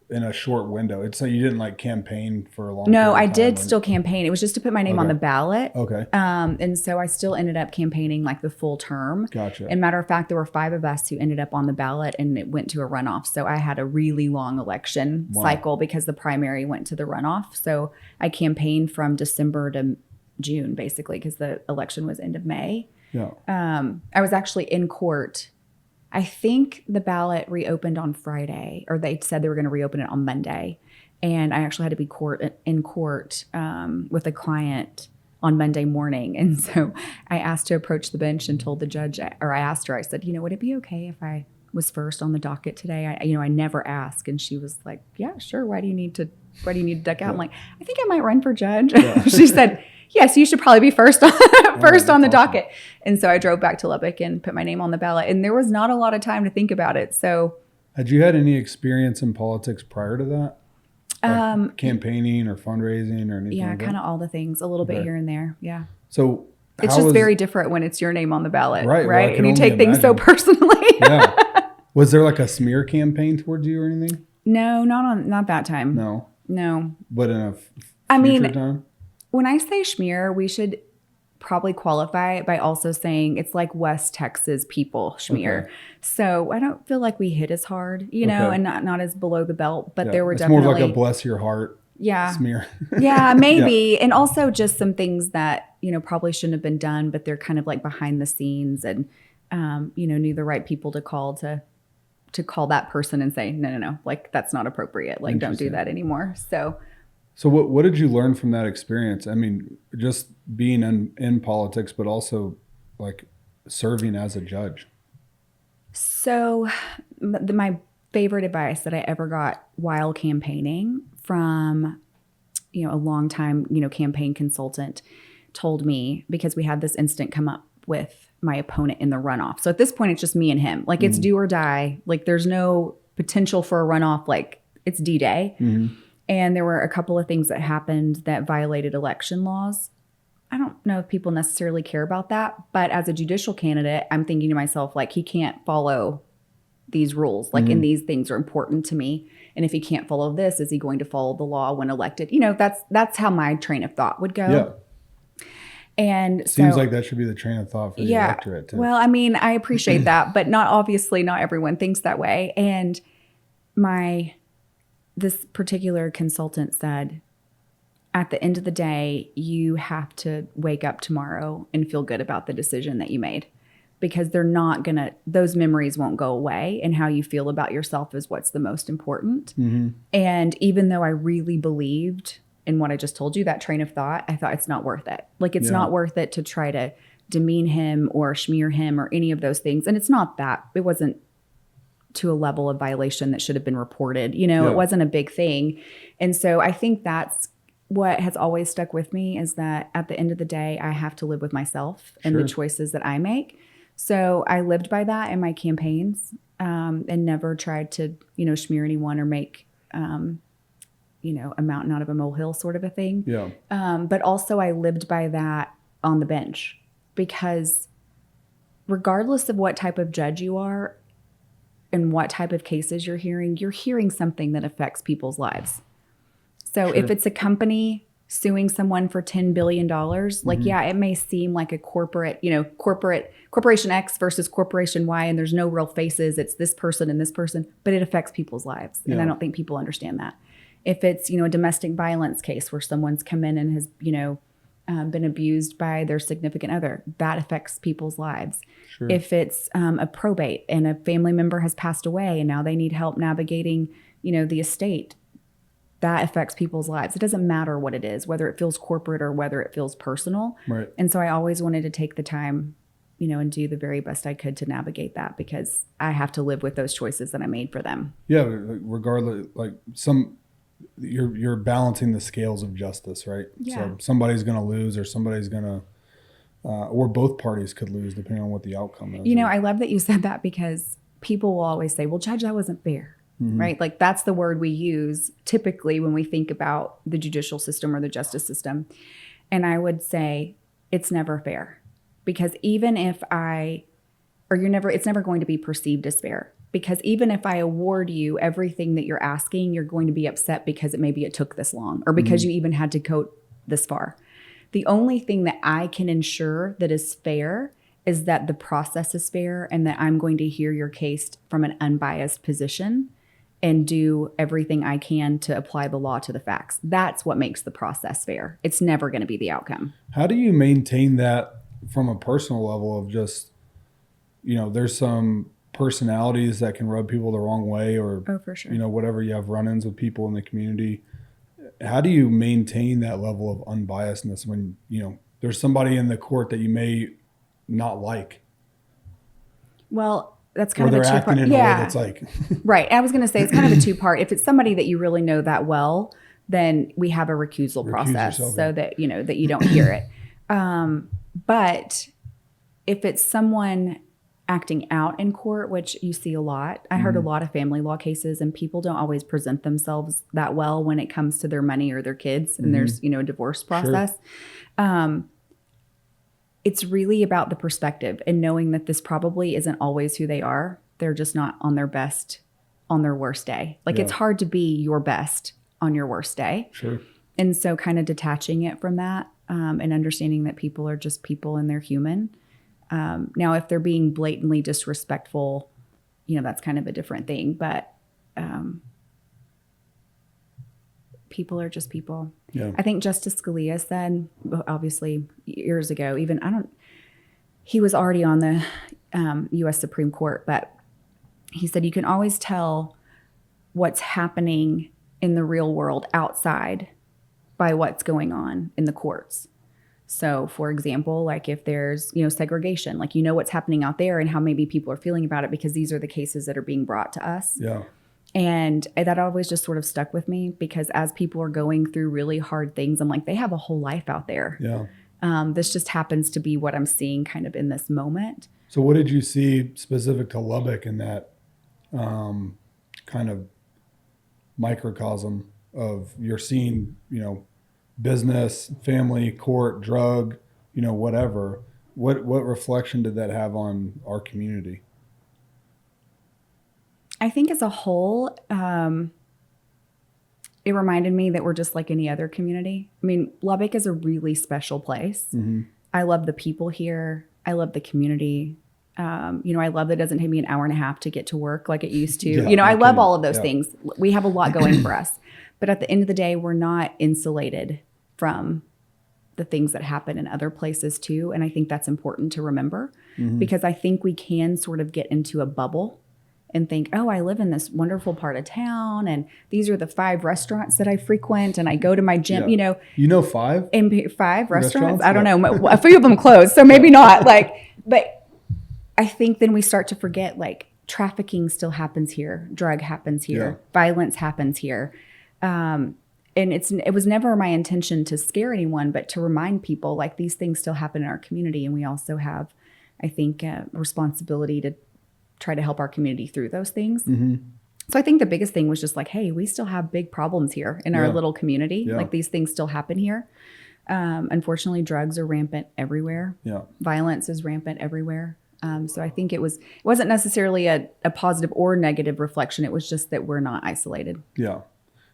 in a short window. It's like you didn't like campaign for a long
No, I
period of
did
time,
still campaign. It was just to put my name on
Okay.
the ballot.
Okay.
And so I still ended up campaigning like the full term.
Gotcha.
And matter of fact, there were 5 of us who ended up on the ballot and it went to a runoff. So I had a really long election cycle because the primary went to the runoff. So I campaigned from December to June, basically, because the election was end of May.
Yeah.
I was actually in court. I think the ballot reopened on Friday, or they said they were going to reopen it on Monday. And I actually had to be in court with a client on Monday morning. And so I asked to approach the bench and told the judge, or I asked her, I said, would it be okay if I was first on the docket today? I never ask. And she was like, yeah, sure. Why do you need to duck out? I'm like, I think I might run for judge. She said, yes, you should probably be first on the docket. And so I drove back to Lubbock and put my name on the ballot. And there was not a lot of time to think about it. So
had you had any experience in politics prior to that? Like campaigning or fundraising or anything?
yeah,
like
kind of all the things, a little bit here and there. Yeah.
So
It's just very different when it's your name on the ballot.
Right, well, I can
and you
only
take things so
imagine.
personally.
Yeah. Was there like a smear campaign towards you or anything?
No, not that time. No.
But in a
I mean,
future time?
When I say schmear, we should probably qualify it by also saying it's like West Texas people schmear.
Okay.
So I don't feel like we hit as hard, and not as below the belt, but there were
it's
definitely
more like a bless your heart smear.
Yeah, maybe. And also just some things that, probably shouldn't have been done, but they're kind of like behind the scenes and, knew the right people to call that person and say, no, like that's not appropriate. Like don't do that anymore.
So what did you learn from that experience? I mean, just being in politics, but also like serving as a judge.
So my favorite advice that I ever got while campaigning from, a long time, campaign consultant told me, because we had this incident come up with my opponent in the runoff. So at this point, it's just me and him. Like it's do or die. Like there's no potential for a runoff. Like it's D-Day.
Mm-hmm.
And there were a couple of things that happened that violated election laws. I don't know if people necessarily care about that, but as a judicial candidate, I'm thinking to myself, like, he can't follow these rules. Like, and these things are important to me. And if he can't follow this, is he going to follow the law when elected? That's how my train of thought would go.
Yeah.
And
seems like that should be the train of thought for the electorate too.
Well, I mean, I appreciate that, but not everyone thinks that way. And this particular consultant said, at the end of the day, you have to wake up tomorrow and feel good about the decision that you made, because those memories won't go away. And how you feel about yourself is what's the most important.
Mm-hmm.
And even though I really believed in what I just told you, that train of thought, I thought it's not worth it. Like it's not worth it to try to demean him or smear him or any of those things. And it's not that. It wasn't to a level of violation that should have been reported. It wasn't a big thing. And so I think that's what has always stuck with me, is that at the end of the day, I have to live with myself and the choices that I make. So I lived by that in my campaigns, and never tried to, smear anyone or make, a mountain out of a molehill sort of a thing.
Yeah.
But also I lived by that on the bench, because regardless of what type of judge you are and what type of cases you're hearing something that affects people's lives. So if it's a company suing someone for $10 billion, like, yeah, it may seem like a corporate, corporation X versus corporation Y, and there's no real faces. It's this person and this person, but it affects people's lives. And I don't think people understand that. If it's, a domestic violence case where someone's come in and has, been abused by their significant other, that affects people's lives. Sure. If it's a probate and a family member has passed away and now they need help navigating, the estate, that affects people's lives. It doesn't matter what it is, whether it feels corporate or whether it feels personal. Right. And so I always wanted to take the time, and do the very best I could to navigate that, because I have to live with those choices that I made for them.
Yeah, regardless, you're balancing the scales of justice, right? Yeah. So somebody's going to lose, or somebody's going to, or both parties could lose depending on what the outcome is.
I love that you said that, because people will always say, well, Judge, that wasn't fair. Mm-hmm. Right? Like, that's the word we use typically when we think about the judicial system or the justice system. And I would say it's never fair, because even if it's never going to be perceived as fair, because even if I award you everything that you're asking, you're going to be upset because maybe it took this long, or because you even had to go this far. The only thing that I can ensure that is fair is that the process is fair, and that I'm going to hear your case from an unbiased position and do everything I can to apply the law to the facts. That's what makes the process fair. It's never going to be the outcome.
How do you maintain that from a personal level of just, there's some personalities that can rub people the wrong way, or,
for sure.
Whatever, you have run-ins with people in the community. How do you maintain that level of unbiasedness when, there's somebody in the court that you may not like?
Well, that's kind of a two-part. Yeah,
that's like
right. I was going to say it's kind of a two-part. If it's somebody that you really know that well, then we have a recusal process so that that you don't hear it. But if it's someone acting out in court, which you see a lot, I heard a lot of family law cases, and people don't always present themselves that well when it comes to their money or their kids, and there's a divorce process. Sure. It's really about the perspective and knowing that this probably isn't always who they are. They're just not on their best on their worst day. Like, it's hard to be your best on your worst day. Sure. And so kind of detaching it from that, and understanding that people are just people and they're human. Now, if they're being blatantly disrespectful, that's kind of a different thing. But people are just people. Yeah. I think Justice Scalia said, obviously years ago, he was already on the U.S. Supreme Court, but he said you can always tell what's happening in the real world outside by what's going on in the courts. So, for example, like if there's, segregation, like, what's happening out there and how maybe people are feeling about it, because these are the cases that are being brought to us. Yeah. And that always just sort of stuck with me, because as people are going through really hard things, I'm like, they have a whole life out there. Yeah. This just happens to be what I'm seeing kind of in this moment.
So what did you see specific to Lubbock in that kind of microcosm of you're seeing, business, family, court, drug, whatever? What reflection did that have on our community?
I think as a whole, it reminded me that we're just like any other community. I mean, Lubbock is a really special place. Mm-hmm. I love the people here. I love the community. I love that it doesn't take me an hour and a half to get to work like it used to. Yeah, I love all of those things. We have a lot going for us. But at the end of the day, we're not insulated from the things that happen in other places too. And I think that's important to remember, because I think we can sort of get into a bubble and think, oh, I live in this wonderful part of town, and these are the 5 restaurants that I frequent, and I go to my gym,
5?
And 5 restaurants? I don't know. A few of them closed, so maybe not. But I think then we start to forget, like, trafficking still happens here, drug happens here, violence happens here. And it was never my intention to scare anyone, but to remind people, like, these things still happen in our community, and we also have, I think, a responsibility to try to help our community through those things. Mm-hmm. So I think the biggest thing was just like, hey, we still have big problems here in our little community. Yeah. Like, these things still happen here. Unfortunately, drugs are rampant everywhere. Yeah. Violence is rampant everywhere. So I think it wasn't necessarily a positive or negative reflection. It was just that we're not isolated.
Yeah.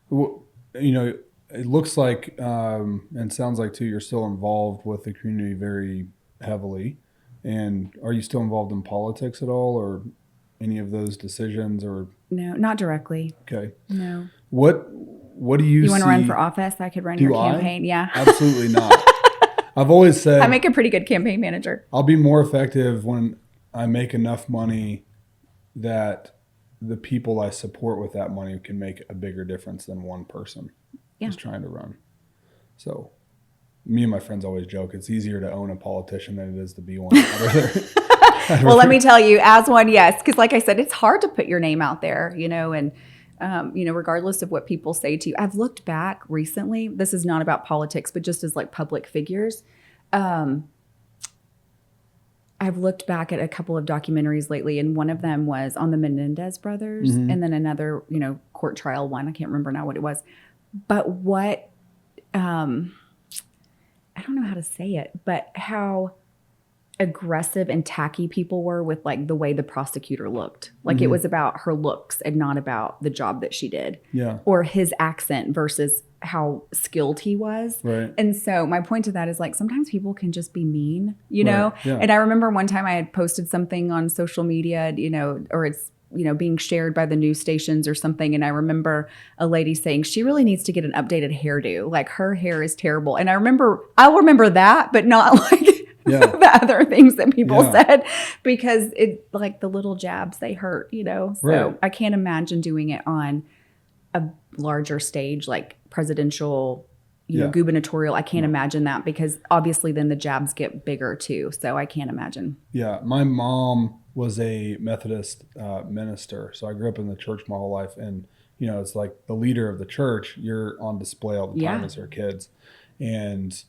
Well, it looks like, and sounds like too, you're still involved with the community very heavily. And are you still involved in politics at all, or any of those decisions? Or
No, not directly.
okay,
No.
what do you
You want
see?
to run for office? I could run your campaign. Yeah.
Absolutely not. I've always said
I make a pretty good campaign manager.
I'll be more effective when I make enough money that the people I support with that money can make a bigger difference than one person who's trying to run. So me and my friends always joke, it's easier to own a politician than it is to be one.
Well, let me tell you, as one, yes. Because like I said, it's hard to put your name out there, and regardless of what people say to you. I've looked back recently. This is not about politics, but just as like public figures. I've looked back at a couple of documentaries lately, and one of them was on the Menendez brothers, and then another, court trial one. I can't remember now what it was. But what, I don't know how to say it, but how aggressive and tacky people were with like the way the prosecutor looked. Like it was about her looks and not about the job that she did.
Yeah.
Or his accent versus how skilled he was.
Right.
And so my point to that is like sometimes people can just be mean, know?
Yeah.
And I remember one time I had posted something on social media, or it's being shared by the news stations or something. And I remember a lady saying she really needs to get an updated hairdo. Like her hair is terrible. And I'll remember that, but not like the other things that people said, because it like the little jabs, they hurt, So
Right.
I can't imagine doing it on a larger stage, like presidential, gubernatorial. I can't imagine that, because obviously then the jabs get bigger too. So I can't imagine.
Yeah. My mom was a Methodist minister. So I grew up in the church my whole life. And, it's like the leader of the church, you're on display all the time as her kids. And,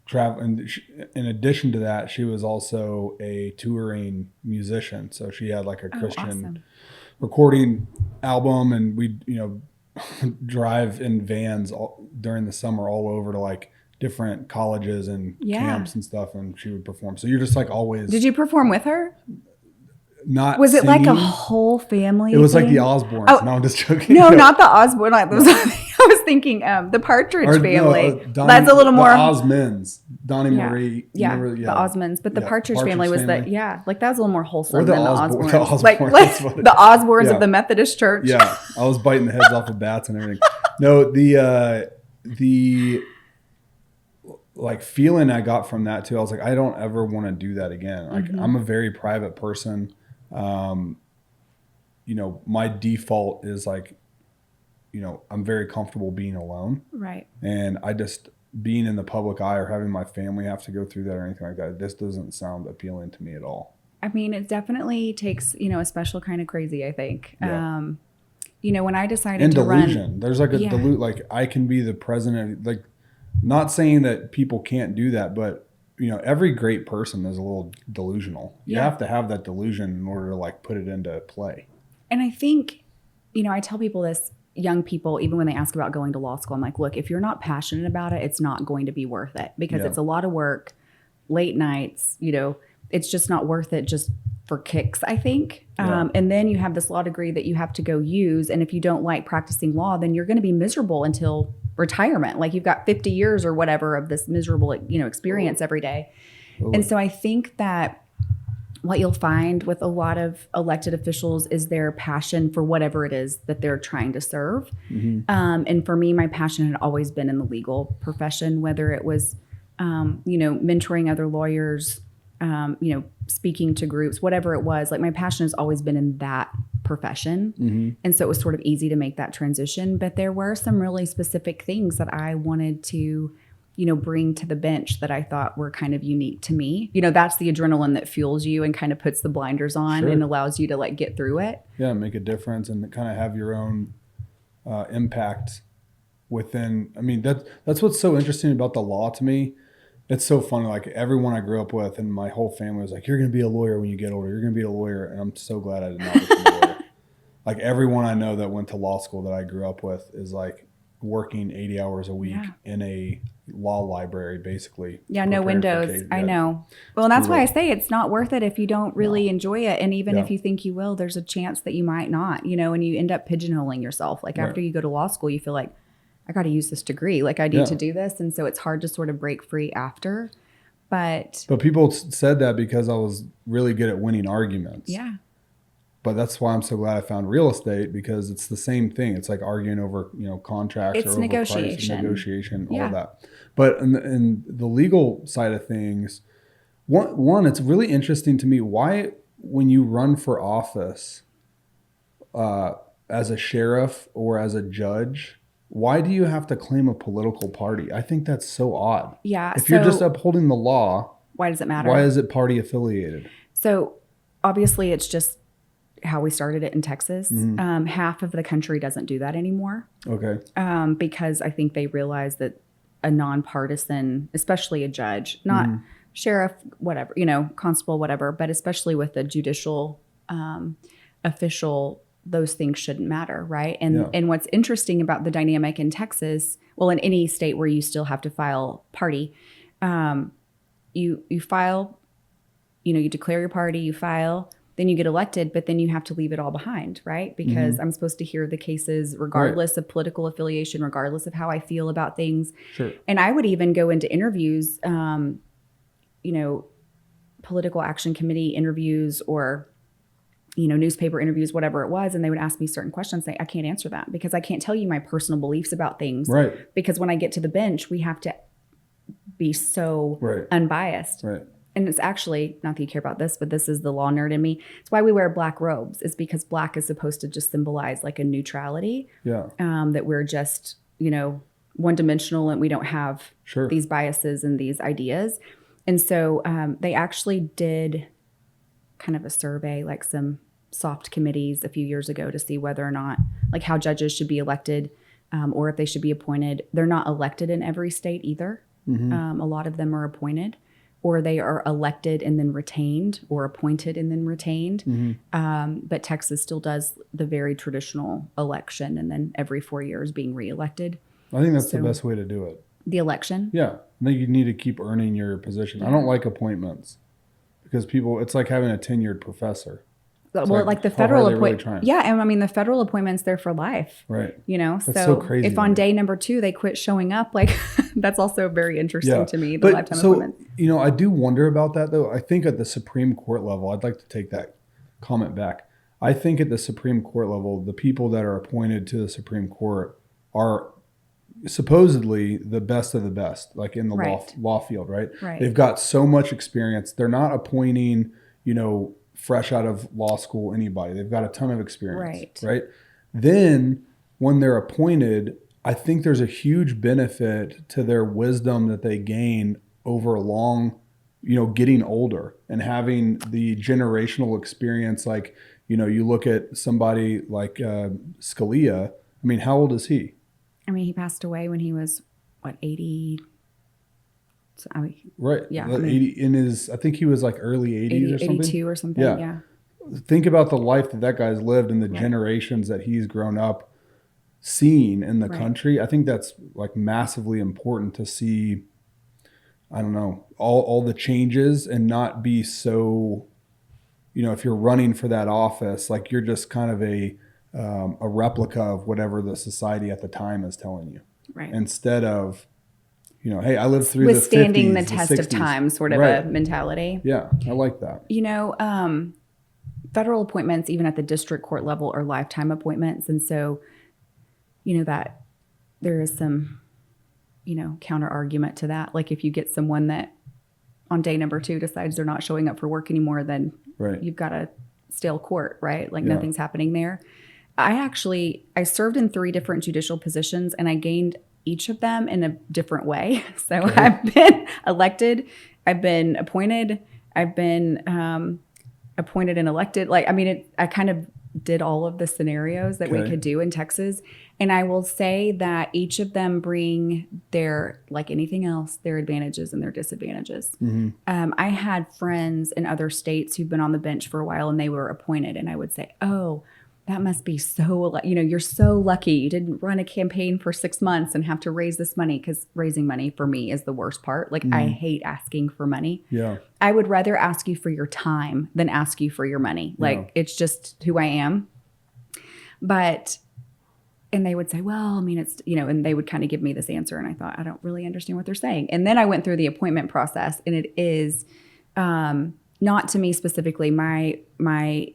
travel. And in addition to that, she was also a touring musician. So she had like a Christian recording album, and we'd, drive in vans during the summer all over to like different colleges and camps and stuff, and she would perform. So you're just like always.
Did you perform with her?
Not
was it
singing.
like a whole family?
It was
thing?
like the Osbournes.
Oh,
no, I'm just joking.
No, not the Osbourne. I was thinking the Partridge Family. That's a little more.
The Osmonds. Donnie Marie.
Yeah,
remember,
the Osmonds. But the Partridge Family was like that was a little more wholesome
or
than the
Osbournes.
Osbournes. Like the Osbournes of the Methodist Church.
Yeah, I was biting the heads off of bats and everything. No, the like feeling I got from that too, I was like, I don't ever want to do that again. Like I'm a very private person. My default is like, I'm very comfortable being alone. Right. And I just being in the public eye or having my family have to go through that or anything like that, this doesn't sound appealing to me at all.
I mean, it definitely takes, a special kind of crazy, I think. Yeah. When I decided to
delusion.
run.
There's like a like I can be the president, like not saying that people can't do that, but every great person is a little delusional. You have to have that delusion in order to like put it into play.
And I think, I tell people this, young people, even when they ask about going to law school, I'm like, look, if you're not passionate about it, it's not going to be worth it, because it's a lot of work, late nights, it's just not worth it just for kicks, I think. And then you have this law degree that you have to go use. And if you don't like practicing law, then you're going to be miserable until retirement. Like you've got 50 years or whatever of this miserable, experience every day. And so I think that what you'll find with a lot of elected officials is their passion for whatever it is that they're trying to serve. And for me, my passion had always been in the legal profession, whether it was, mentoring other lawyers, speaking to groups, whatever it was. Like my passion has always been in that profession. And so it was sort of easy to make that transition. But there were some really specific things that I wanted to bring to the bench that I thought were kind of unique to me. That's the adrenaline that fuels you and kind of puts the blinders on and allows you to like get through it.
Yeah, make a difference and kind of have your own impact within. I mean, that's what's so interesting about the law to me. It's so funny. Like everyone I grew up with and my whole family was like, you're going to be a lawyer when you get older. You're going to be a lawyer. And I'm so glad I did not become a lawyer. Like everyone I know that went to law school that I grew up with is like working 80 hours a week in a law library, basically.
Yeah, no windows. I know. Well, and that's why I say it's not worth it if you don't really enjoy it. And even if you think you will, there's a chance that you might not, and you end up pigeonholing yourself. Like after you go to law school, you feel like, I got to use this degree. Like I need to do this. And so it's hard to sort of break free after. But
people said that because I was really good at winning arguments.
Yeah.
But that's why I'm so glad I found real estate, because it's the same thing. It's like arguing over, contracts,
it's
or over
negotiation.
price, negotiation, all of that. But in the legal side of things, one, it's really interesting to me why, when you run for office as a sheriff or as a judge, why do you have to claim a political party? I think that's so odd.
Yeah.
If you're just upholding the law,
why does it matter?
Why is it party affiliated?
So obviously it's just how we started it in Texas. Half of the country doesn't do that anymore.
Okay.
Because I think they realize that a nonpartisan, especially a judge, not sheriff, whatever, constable, whatever, but especially with the judicial official, those things shouldn't matter, right? And what's interesting about the dynamic in Texas, well, in any state where you still have to file party, you file, you declare your party, you file, then you get elected, but then you have to leave it all behind, right? Because I'm supposed to hear the cases regardless of political affiliation, regardless of how I feel about things.
Sure.
And I would even go into interviews, political action committee interviews or newspaper interviews, whatever it was. And they would ask me certain questions. Say, I can't answer that because I can't tell you my personal beliefs about things.
Right.
Because when I get to the bench, we have to be so unbiased.
Right.
And it's actually, not that you care about this, but this is the law nerd in me. It's why we wear black robes. It's because black is supposed to just symbolize like a neutrality.
Yeah.
That we're just, one dimensional and we don't have these biases and these ideas. And so they actually did kind of a survey, like some soft committees a few years ago to see whether or not, like how judges should be elected or if they should be appointed. They're not elected in every state either. A lot of them are appointed, or they are elected and then retained, or appointed and then retained. But Texas still does the very traditional election and then every 4 years being reelected.
I think that's the best way to do it.
The election?
Yeah. I think you need to keep earning your position. I don't like appointments because it's like having a tenured professor.
Well, like the federal appointment. Yeah. And I mean, the federal appointment's there for life.
Right.
That's
so crazy.
If on day number 2 they quit showing up, like that's also very interesting to me, the lifetime appointment.
I do wonder about that though. I think at the Supreme Court level, I'd like to take that comment back. I think at the Supreme Court level, the people that are appointed to the Supreme Court are supposedly the best of the best, like in the law field, right? They've got so much experience. They're not appointing, fresh out of law school anybody. They've got a ton of experience, right? Then when they're appointed, I think there's a huge benefit to their wisdom that they gain over long, getting older and having the generational experience. Like, you look at somebody like Scalia. I mean, how old is he?
I mean, he passed away when he was, 80? So,
right.
Yeah.
80 I think he was like early 80s
80,
or something.
82 or something. Yeah.
Think about the life that guy's lived and the generations that he's grown up seeing in the country. I think that's like massively important to see, I don't know, all the changes and not be so, if you're running for that office, like you're just kind of a replica of whatever the society at the time is telling you.
Right.
Instead of, hey, I lived through
withstanding
the 50s,
the test
the 60s.
of time sort of a mentality.
Yeah, I like that.
Federal appointments, even at the district court level, are lifetime appointments. And so, that there is some, counter argument to that. Like if you get someone that on day number 2 decides they're not showing up for work anymore, then you've got a stale court, right? Like nothing's happening there. I served in 3 different judicial positions and I gained each of them in a different way. So I've been elected, I've been appointed, I've been appointed and elected. I kind of did all of the scenarios that we could do in Texas. And I will say that each of them bring their, like anything else, their advantages and their disadvantages. I had friends in other states who've been on the bench for a while and they were appointed. And I would say, oh, that must be so, you're so lucky. You didn't run a campaign for 6 months and have to raise this money, because raising money for me is the worst part. Like I hate asking for money.
Yeah.
I would rather ask you for your time than ask you for your money. Like it's just who I am. But and they would say, well, I mean, it's, and they would kind of give me this answer. And I thought, I don't really understand what they're saying. And then I went through the appointment process, and it is not to me specifically. My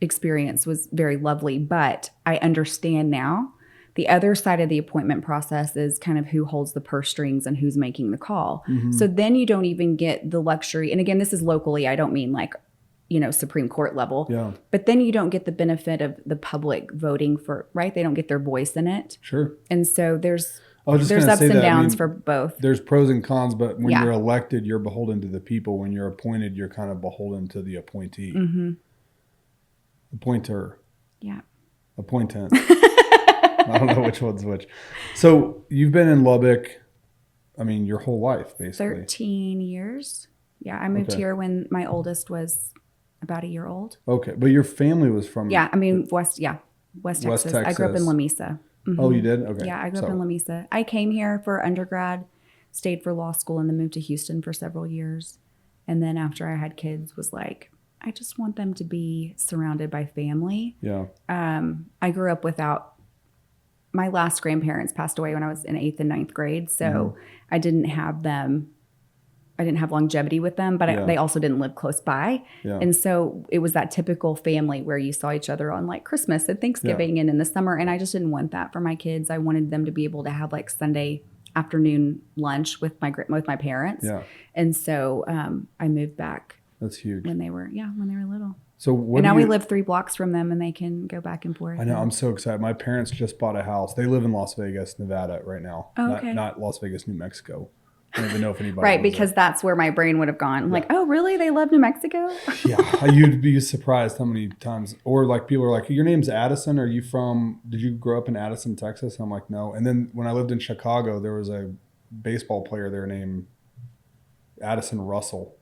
experience was very lovely, but I understand now. The other side of the appointment process is kind of who holds the purse strings and who's making the call.
Mm-hmm.
So then you don't even get the luxury. And again, this is locally. I don't mean like, Supreme Court level.
Yeah.
But then you don't get the benefit of the public voting for, right? They don't get their voice in it.
Sure.
And so there's
ups
and downs for both.
There's pros and cons, but when you're elected, you're beholden to the people. When you're appointed, you're kind of beholden to the appointee.
Mm-hmm.
Appointer.
Yeah.
Appointant. I don't know which one's which. So you've been in Lubbock, I mean, your whole life, basically.
13 years. Yeah, I moved here when my oldest was about a year old.
Okay, but your family was from...
Yeah, I mean, West Texas. I grew up in Lamesa. Mm-hmm.
Oh, you did? Okay.
Yeah, I grew up in Lamesa. I came here for undergrad, stayed for law school, and then moved to Houston for several years. And then after I had kids, was like, I just want them to be surrounded by family.
Yeah.
I grew up without... My last grandparents passed away when I was in 8th and 9th grade, so I didn't have them. I didn't have longevity with them, but they also didn't live close by. Yeah. And so it was that typical family where you saw each other on like Christmas and Thanksgiving and in the summer. And I just didn't want that for my kids. I wanted them to be able to have like Sunday afternoon lunch with my parents. Yeah. And so I moved back.
That's huge.
When they were little.
So
now we live 3 blocks from them, and they can go back and forth.
I know. I'm so excited. My parents just bought a house. They live in Las Vegas, Nevada right now.
Oh, okay.
Not Las Vegas, New Mexico. I don't even know if anybody
right, because that's where my brain would have gone. I'm like, oh, really? They love New Mexico?
Yeah. You'd be surprised how many times. Or like people are like, your name's Addison. Did you grow up in Addison, Texas? I'm like, no. And then when I lived in Chicago, there was a baseball player there named Addison Russell.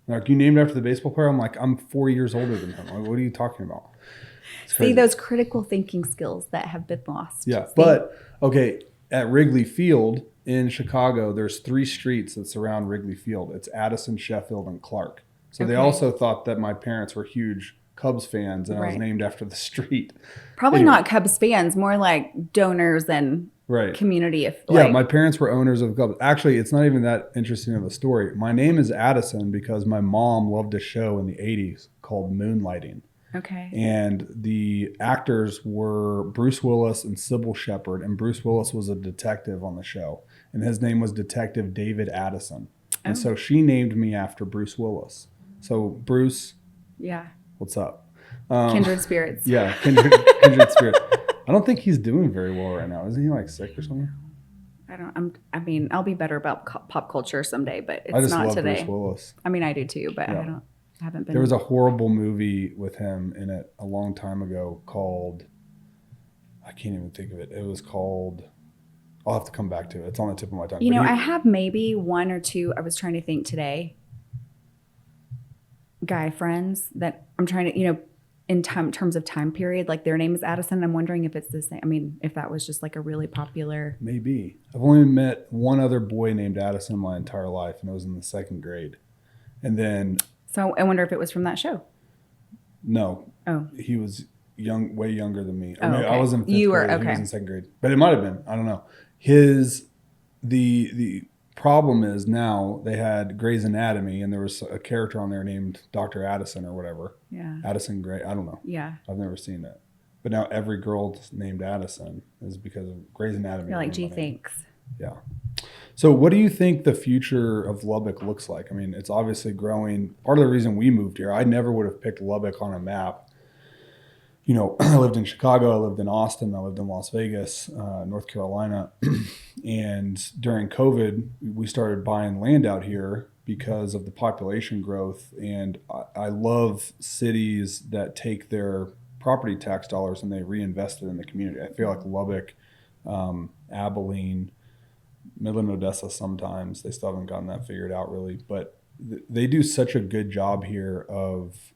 Like, you named after the baseball player? I'm like, I'm 4 years older than him. Like, what are you talking about?
See, those critical thinking skills that have been lost.
Yeah. But, okay, at Wrigley Field in Chicago, there's 3 streets that surround Wrigley Field. It's Addison, Sheffield, and Clark. So they also thought that my parents were huge Cubs fans, and I was named after the street.
Probably not Cubs fans, more like donors and community.
My parents were owners of the Cubs. Actually, it's not even that interesting of a story. My name is Addison because my mom loved a show in the 80s called Moonlighting.
Okay.
And the actors were Bruce Willis and Sybil Shepherd, and Bruce Willis was a detective on the show, and his name was Detective David Addison. And so she named me after Bruce Willis. So Bruce, what's up?
Kindred spirits.
Yeah, kindred spirits. I don't think he's doing very well right now. Isn't he like sick or something?
I mean, I'll be better about pop culture someday, but it's
I just
not
love
today.
Bruce Willis.
I mean, I do too, but I haven't been.
There was a horrible movie with him in it a long time ago called, I can't even think of it. It was called, I'll have to come back to it. It's on the tip of my tongue.
I have maybe 1 or 2, I was trying to think today, guy friends that I'm trying to, in terms of time period, like their name is Addison. I'm wondering if it's the same. I mean, if that was just like a really popular.
Maybe. I've only met one other boy named Addison my entire life, and it was in the 2nd grade. And then.
So I wonder if it was from that show.
No.
Oh.
He was way younger than me.
I mean,
I was in 5th grade. He was in 2nd grade. But it might have been. I don't know. The problem is now they had Grey's Anatomy, and there was a character on there named Dr. Addison or whatever.
Yeah.
Addison Gray. I don't know.
Yeah.
I've never seen it. But now every girl named Addison is because of Grey's Anatomy.
You're like, gee, thanks.
Yeah. So what do you think the future of Lubbock looks like? I mean, it's obviously growing. Part of the reason we moved here, I never would have picked Lubbock on a map. I lived in Chicago, I lived in Austin, I lived in Las Vegas, North Carolina. And during COVID, we started buying land out here because of the population growth. And I love cities that take their property tax dollars and they reinvest it in the community. I feel like Lubbock, Abilene, Midland, Odessa sometimes, they still haven't gotten that figured out really. But they do such a good job here of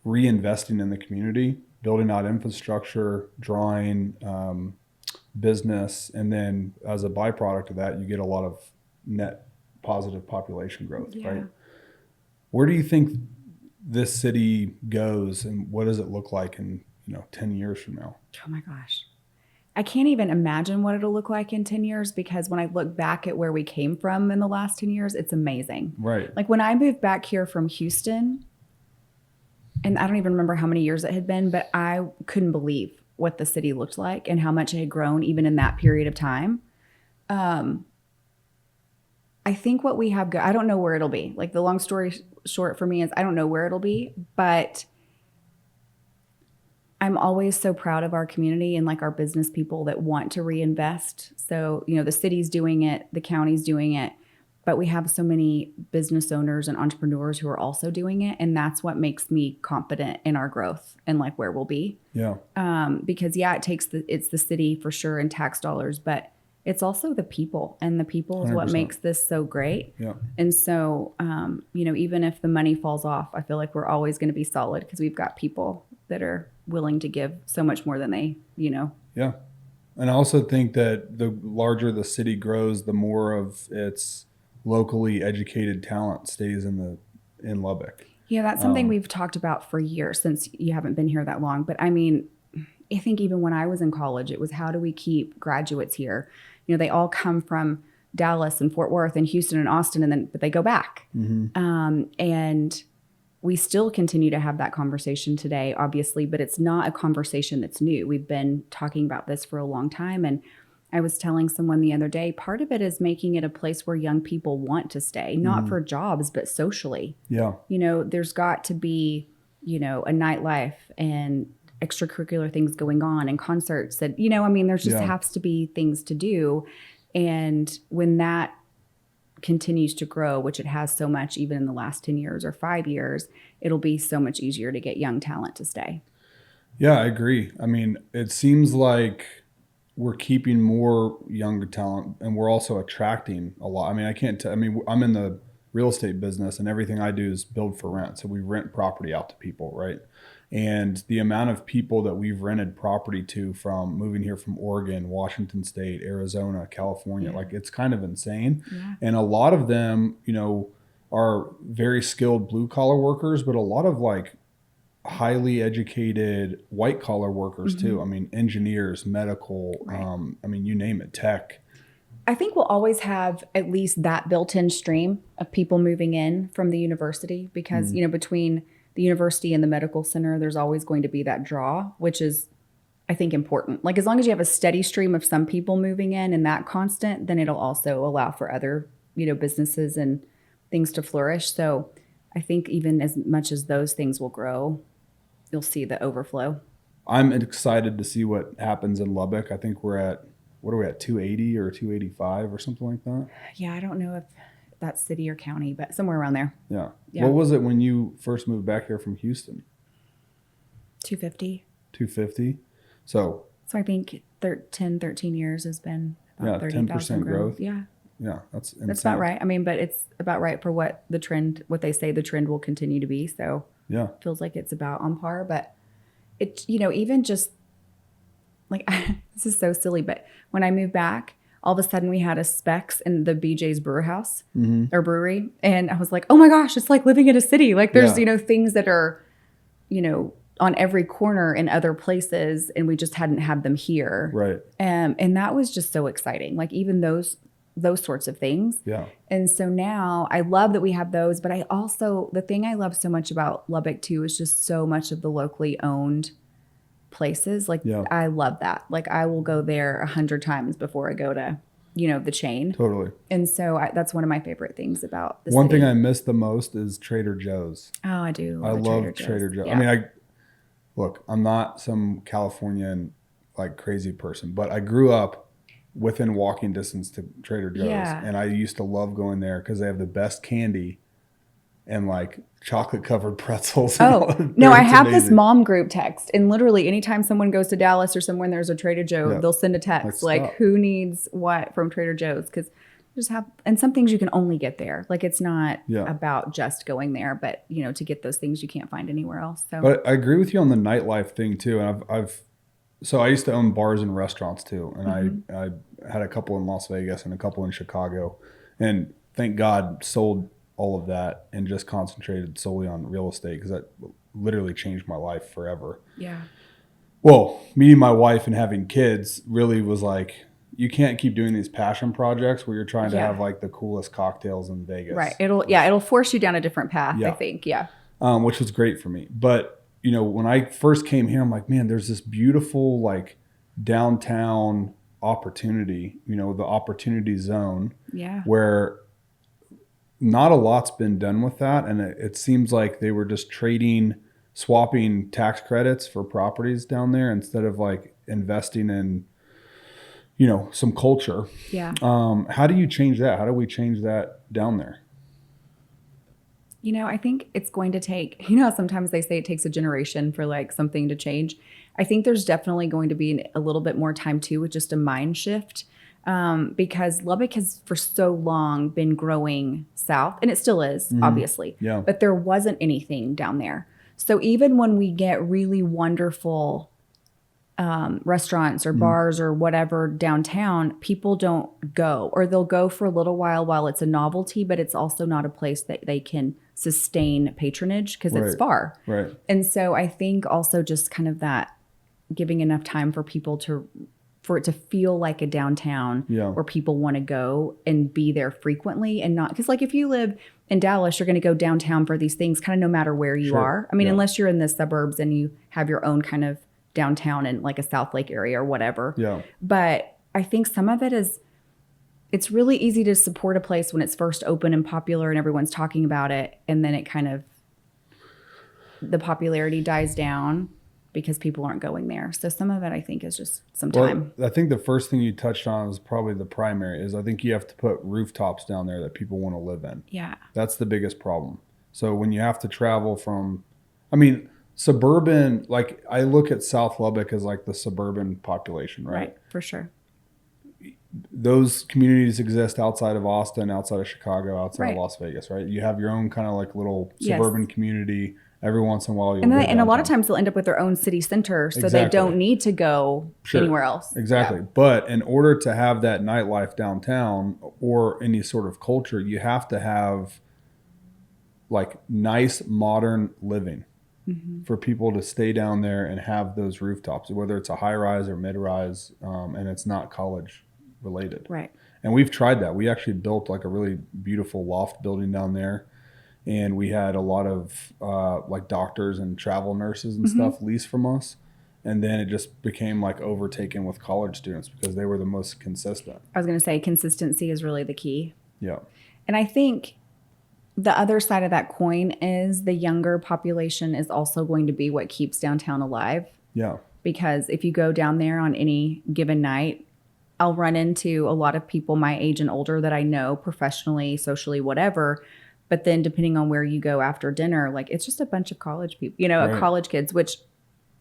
reinvesting in the community, building out infrastructure, drawing business, and then as a byproduct of that, you get a lot of net positive population growth, right? Where do you think this city goes, and what does it look like in 10 years from now?
Oh my gosh. I can't even imagine what it'll look like in 10 years, because when I look back at where we came from in the last 10 years, it's amazing.
Right.
Like when I moved back here from Houston, and I don't even remember how many years it had been, but I couldn't believe what the city looked like and how much it had grown even in that period of time. I think what we have, I don't know where it'll be. Like the long story short for me is I don't know where it'll be, but I'm always so proud of our community and like our business people that want to reinvest. So, the city's doing it, the county's doing it, but we have so many business owners and entrepreneurs who are also doing it. And that's what makes me confident in our growth and like where we'll be.
Yeah.
Because it's the city for sure and tax dollars, but it's also the people, and the people is
100%.
what makes this so great.
Yeah.
And so, even if the money falls off, I feel like we're always going to be solid because we've got people that are willing to give so much more than they. Yeah.
And I also think that the larger the city grows, the more of its locally educated talent stays in Lubbock.
Yeah, that's something we've talked about for years since you haven't been here that long. But I mean, I think even when I was in college, it was how do we keep graduates here? They all come from Dallas and Fort Worth and Houston and Austin, but they go back.
Mm-hmm.
And we still continue to have that conversation today, obviously, but it's not a conversation that's new. We've been talking about this for a long time. And I was telling someone the other day, part of it is making it a place where young people want to stay, not for jobs, but socially.
Yeah.
There's got to be, a nightlife and extracurricular things going on and concerts that, there just has to be things to do. And when that continues to grow, which it has so much, even in the last 10 years or 5 years, it'll be so much easier to get young talent to stay.
Yeah, I agree. I mean, it seems like we're keeping more younger talent and we're also attracting a lot. I mean, I'm in the real estate business and everything I do is build for rent. So we rent property out to people, right? And the amount of people that we've rented property to from moving here from Oregon, Washington State, Arizona, California, like it's kind of insane.
Yeah.
And a lot of them, are very skilled blue collar workers, but a lot of like highly educated white collar workers too. I mean, engineers, medical,
Right.
You name it, tech.
I think we'll always have at least that built-in stream of people moving in from the university because, between the university and the medical center, there's always going to be that draw, which is, I think, important. Like as long as you have a steady stream of some people moving in and that constant, then it'll also allow for other, businesses and things to flourish. So I think even as much as those things will grow, you'll see the overflow.
I'm excited to see what happens in Lubbock. I think we're at, what are we at, 280 or 285 or something like that?
Yeah, I don't know if that's city or county, but somewhere around there.
Yeah.
Yeah.
What was it when you first moved back here from Houston?
250.
250. So
I think 13 years has been about
10% growth.
Yeah.
Yeah, that's insane.
That's about right. I mean, but it's about right for what they say the trend will continue to be. So
yeah,
it feels like it's about on par, but it, even just like, this is so silly, but when I moved back, all of a sudden we had a Specs in the BJ's brewer house or brewery. And I was like, oh my gosh, it's like living in a city. Like there's, things that are, on every corner in other places. And we just hadn't had them here.
right.
And that was just so exciting. Like even those sorts of things.
Yeah.
And so now I love that we have those, but the thing I love so much about Lubbock too is just so much of the locally owned places. Like I love that. Like I will go there 100 times before I go to, the chain.
Totally.
And so that's one of my favorite things about the
One
city.
thing I miss the most is Trader Joe's.
Oh, I do.
I love Trader Joe's.
Yeah.
I mean, look, I'm not some Californian like crazy person, but I grew up within walking distance to Trader Joe's.
Yeah.
And I used to love going there because they have the best candy and like chocolate covered pretzels.
Oh, no, I have this mom group text. And literally anytime someone goes to Dallas or somewhere and there's a Trader Joe, they'll send a text like who needs what from Trader Joe's? Because and some things you can only get there. Like it's not about just going there, but to get those things you can't find anywhere else. So,
but I agree with you on the nightlife thing too. And so I used to own bars and restaurants too. And I had a couple in Las Vegas and a couple in Chicago, and thank God sold all of that and just concentrated solely on real estate because that literally changed my life forever.
Yeah.
well, meeting my wife and having kids really was like, you can't keep doing these passion projects where you're trying to have like the coolest cocktails in Vegas.
Right. It'll force you down a different path,
Yeah.
I think. Yeah.
Which was great for me. But, you know, when I first came here, I'm like, man, there's this beautiful like downtown opportunity, you know, the opportunity zone
Yeah.
where not a lot's been done with that. And it seems like they were just swapping tax credits for properties down there instead of like investing in, you know, some culture.
Yeah.
How do you change that? How do we change that down there?
You know, I think it's going to take, you know, sometimes they say it takes a generation for like something to change. I think there's definitely going to be a little bit more time too with just a mind shift, because Lubbock has for so long been growing south, and it still is, obviously.
Yeah.
But there wasn't anything down there. So even when we get really wonderful restaurants or bars or whatever downtown, people don't go, or they'll go for a little while it's a novelty, but it's also not a place that they can sustain patronage because it's far.
Right.
And so I think also just kind of that giving enough time for people for it to feel like a downtown where people want to go and be there frequently, and not because like if you live in Dallas, you're going to go downtown for these things kind of no matter where you are. I mean, unless you're in the suburbs and you have your own kind of downtown in like a South Lake area or whatever.
Yeah.
But I think some of it is, it's really easy to support a place when it's first open and popular and everyone's talking about it. And then it kind of, the popularity dies down because people aren't going there. So some of it I think is just some time.
I think the first thing you touched on is probably the primary is I think you have to put rooftops down there that people want to live in.
Yeah.
That's the biggest problem. So when you have to travel from, I mean, suburban, like I look at South Lubbock as like the suburban population, right?
Right, for sure.
Those communities exist outside of Austin, outside of Chicago, outside of Las Vegas, right? You have your own kind of like little suburban community. Every once in a while,
and a lot of times they'll end up with their own city center, so they don't need to go anywhere else.
Exactly. Yeah. But in order to have that nightlife downtown or any sort of culture, you have to have like nice modern living. For people to stay down there and have those rooftops, whether it's a high rise or mid rise, and it's not college related.
Right.
And we've tried that. We actually built like a really beautiful loft building down there, and we had a lot of like doctors and travel nurses and stuff lease from us. And then it just became like overtaken with college students because they were the most consistent.
I was going to say consistency is really the key.
Yeah.
And I think the other side of that coin is the younger population is also going to be what keeps downtown alive.
Yeah.
Because if you go down there on any given night, I'll run into a lot of people my age and older that I know professionally, socially, whatever. But then depending on where you go after dinner, like it's just a bunch of college people, you know, college kids, which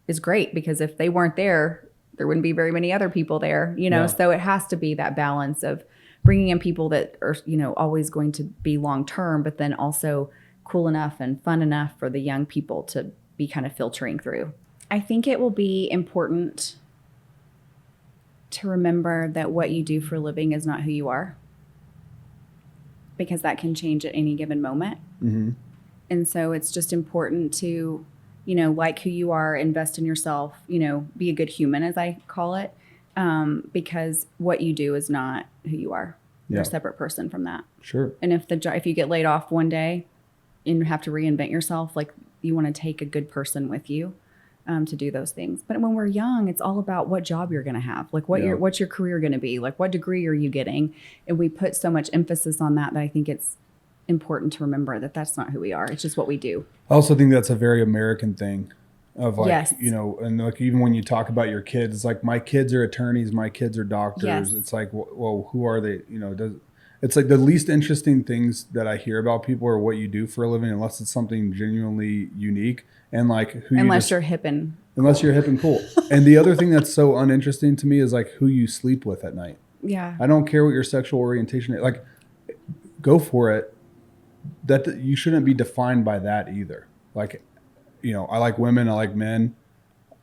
is great because if they weren't there, there wouldn't be very many other people there, you know? Yeah. So it has to be that balance of bringing in people that are, you know, always going to be long-term, but then also cool enough and fun enough for the young people to be kind of filtering through. I think it will be important to remember that what you do for a living is not who you are, because that can change at any given moment. And so it's just important to, you know, like who you are, invest in yourself, you know, be a good human, as I call it. Because what you do is not who you are. You're a separate person from that.
Sure.
And if you get laid off one day and you have to reinvent yourself, like you want to take a good person with you to do those things. But when we're young, it's all about what job you're going to have, like what's your career going to be, like what degree are you getting, and we put so much emphasis on that I think it's important to remember that that's not who we are. It's just what we do.
I also think that's a very American thing. Of like, you know, and like even when you talk about your kids, it's like my kids are attorneys, my kids are doctors. It's like, well, who are they? You know, it's like the least interesting things that I hear about people are what you do for a living, unless it's something genuinely unique and like
unless you're hip and
cool. And the other thing that's so uninteresting to me is like who you sleep with at night.
Yeah,
I don't care what your sexual orientation is. Like, go for it. That you shouldn't be defined by that either. Like, you know, I like women, I like men,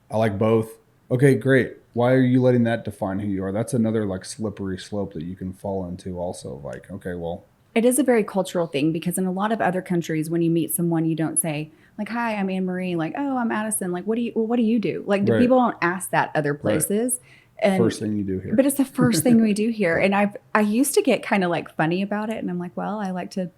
I like both. Okay, great. Why are you letting that define who you are? That's another like slippery slope that you can fall into also. Like, okay, well,
It is a very cultural thing because in a lot of other countries, when you meet someone, you don't say like, "Hi, I'm Ann Marie." Like, "Oh, I'm Addison." Like, what do you do? Like,
Right.
people don't ask that other places. And
First thing you do here.
but it's the first thing we do here. And I used to get kind of like funny about it, and I'm like, well, I like to,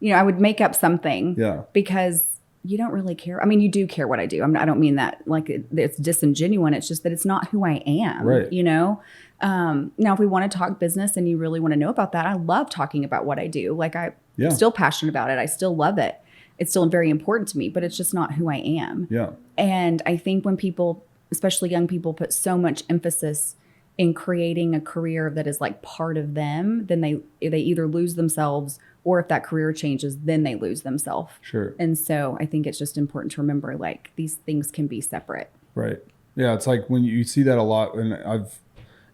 I would make up something because you don't really care. I mean, you do care what I do. I don't mean that like it's disingenuous. It's just that it's not who I am.
Right.
Now, if we want to talk business and you really want to know about that, I love talking about what I do. Like I'm still passionate about it. I still love it. It's still very important to me, but it's just not who I am.
Yeah.
And I think when people, especially young people, put so much emphasis in creating a career that is like part of them, then they either lose themselves, or if that career changes, then they lose themselves.
Sure.
And so I think it's just important to remember like these things can be separate.
Right. Yeah. It's like when you see that a lot, and I've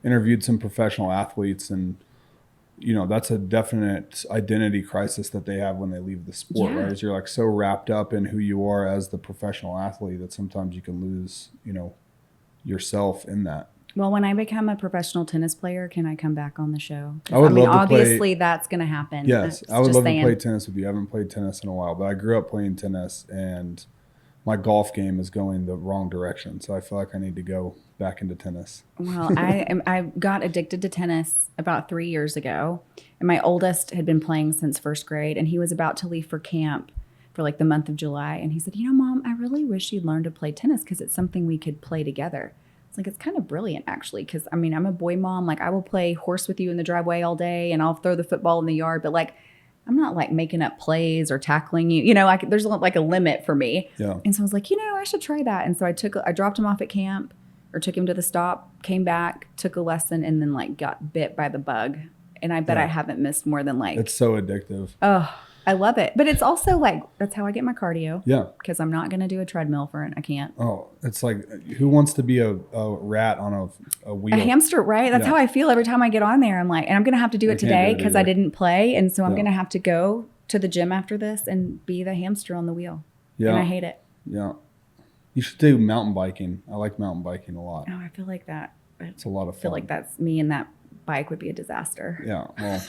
interviewed some professional athletes, and that's a definite identity crisis that they have when they leave the sport, right? Is you're like so wrapped up in who you are as the professional athlete that sometimes you can lose, yourself in that.
Well, when I become a professional tennis player, can I come back on the show?
I would love to
obviously that's going to happen.
Yes, I would love to play tennis with you. I haven't played tennis in a while, but I grew up playing tennis, and my golf game is going the wrong direction. So I feel like I need to go back into tennis.
Well, I got addicted to tennis about 3 years ago, and my oldest had been playing since first grade, and he was about to leave for camp for like the month of July. And he said, Mom, I really wish you'd learn to play tennis because it's something we could play together. It's like, it's kind of brilliant actually. Cause I'm a boy mom. Like I will play horse with you in the driveway all day and I'll throw the football in the yard, but like, I'm not like making up plays or tackling you, there's like a limit for me.
Yeah.
And so I was like, I should try that. And so I dropped him off at camp or took him to the stop, came back, took a lesson, and then like got bit by the bug. And I bet I haven't missed more than like,
it's so addictive.
Oh, I love it. But it's also like, that's how I get my cardio.
Yeah.
Because I'm not going to do a treadmill for it. I can't.
Oh, it's like, who wants to be a rat on a wheel?
A hamster, right? That's how I feel every time I get on there. I'm like, and I'm going to have to do it today because I didn't play. And so I'm going to have to go to the gym after this and be the hamster on the wheel. Yeah. And I hate it.
Yeah. You should do mountain biking. I like mountain biking a lot.
Oh, I feel like that.
It's a lot of fun.
I feel like that's me, and that bike would be a disaster.
Yeah.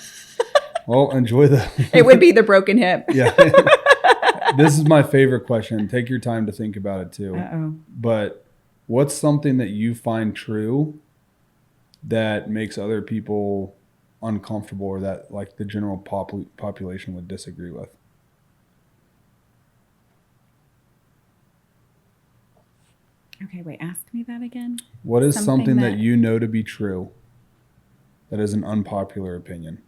Well, enjoy
It would be the broken hip.
Yeah. This is my favorite question. Take your time to think about it too.
Uh-oh.
But what's something that you find true that makes other people uncomfortable, or that like the general population would disagree with?
Okay, wait, ask me that again.
What is something that you know to be true that is an unpopular opinion?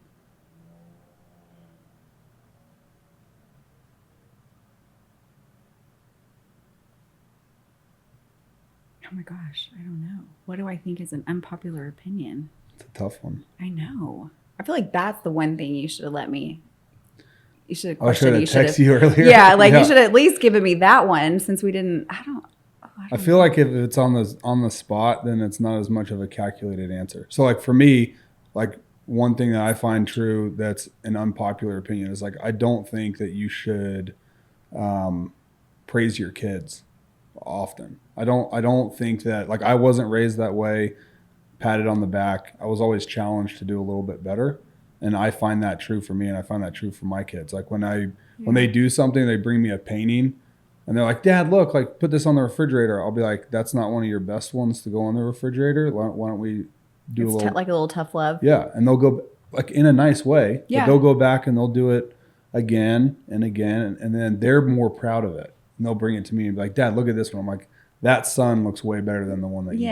Oh my gosh, I don't know. What do I think is an unpopular opinion?
It's a tough one.
I know. I feel like that's the one thing you should have let me. You should have
questioned. I should have texted you earlier.
Yeah, like you should have at least given me that one, since we didn't.
I feel like if it's on the spot, then it's not as much of a calculated answer. So like for me, like one thing that I find true that's an unpopular opinion is like I don't think that you should praise your kids often. I don't think that, like, I wasn't raised that way, patted on the back. I was always challenged to do a little bit better. And I find that true for me, and I find that true for my kids. Like when they do something, they bring me a painting and they're like, Dad, look, like put this on the refrigerator. I'll be like, that's not one of your best ones to go on the refrigerator. Why don't we do
like a little tough love?
Yeah. And they'll go like in a nice way, but they'll go back and they'll do it again and again. And then they're more proud of it. And they'll bring it to me and be like, Dad, look at this one. I'm like, that sun looks way better than the one that you did.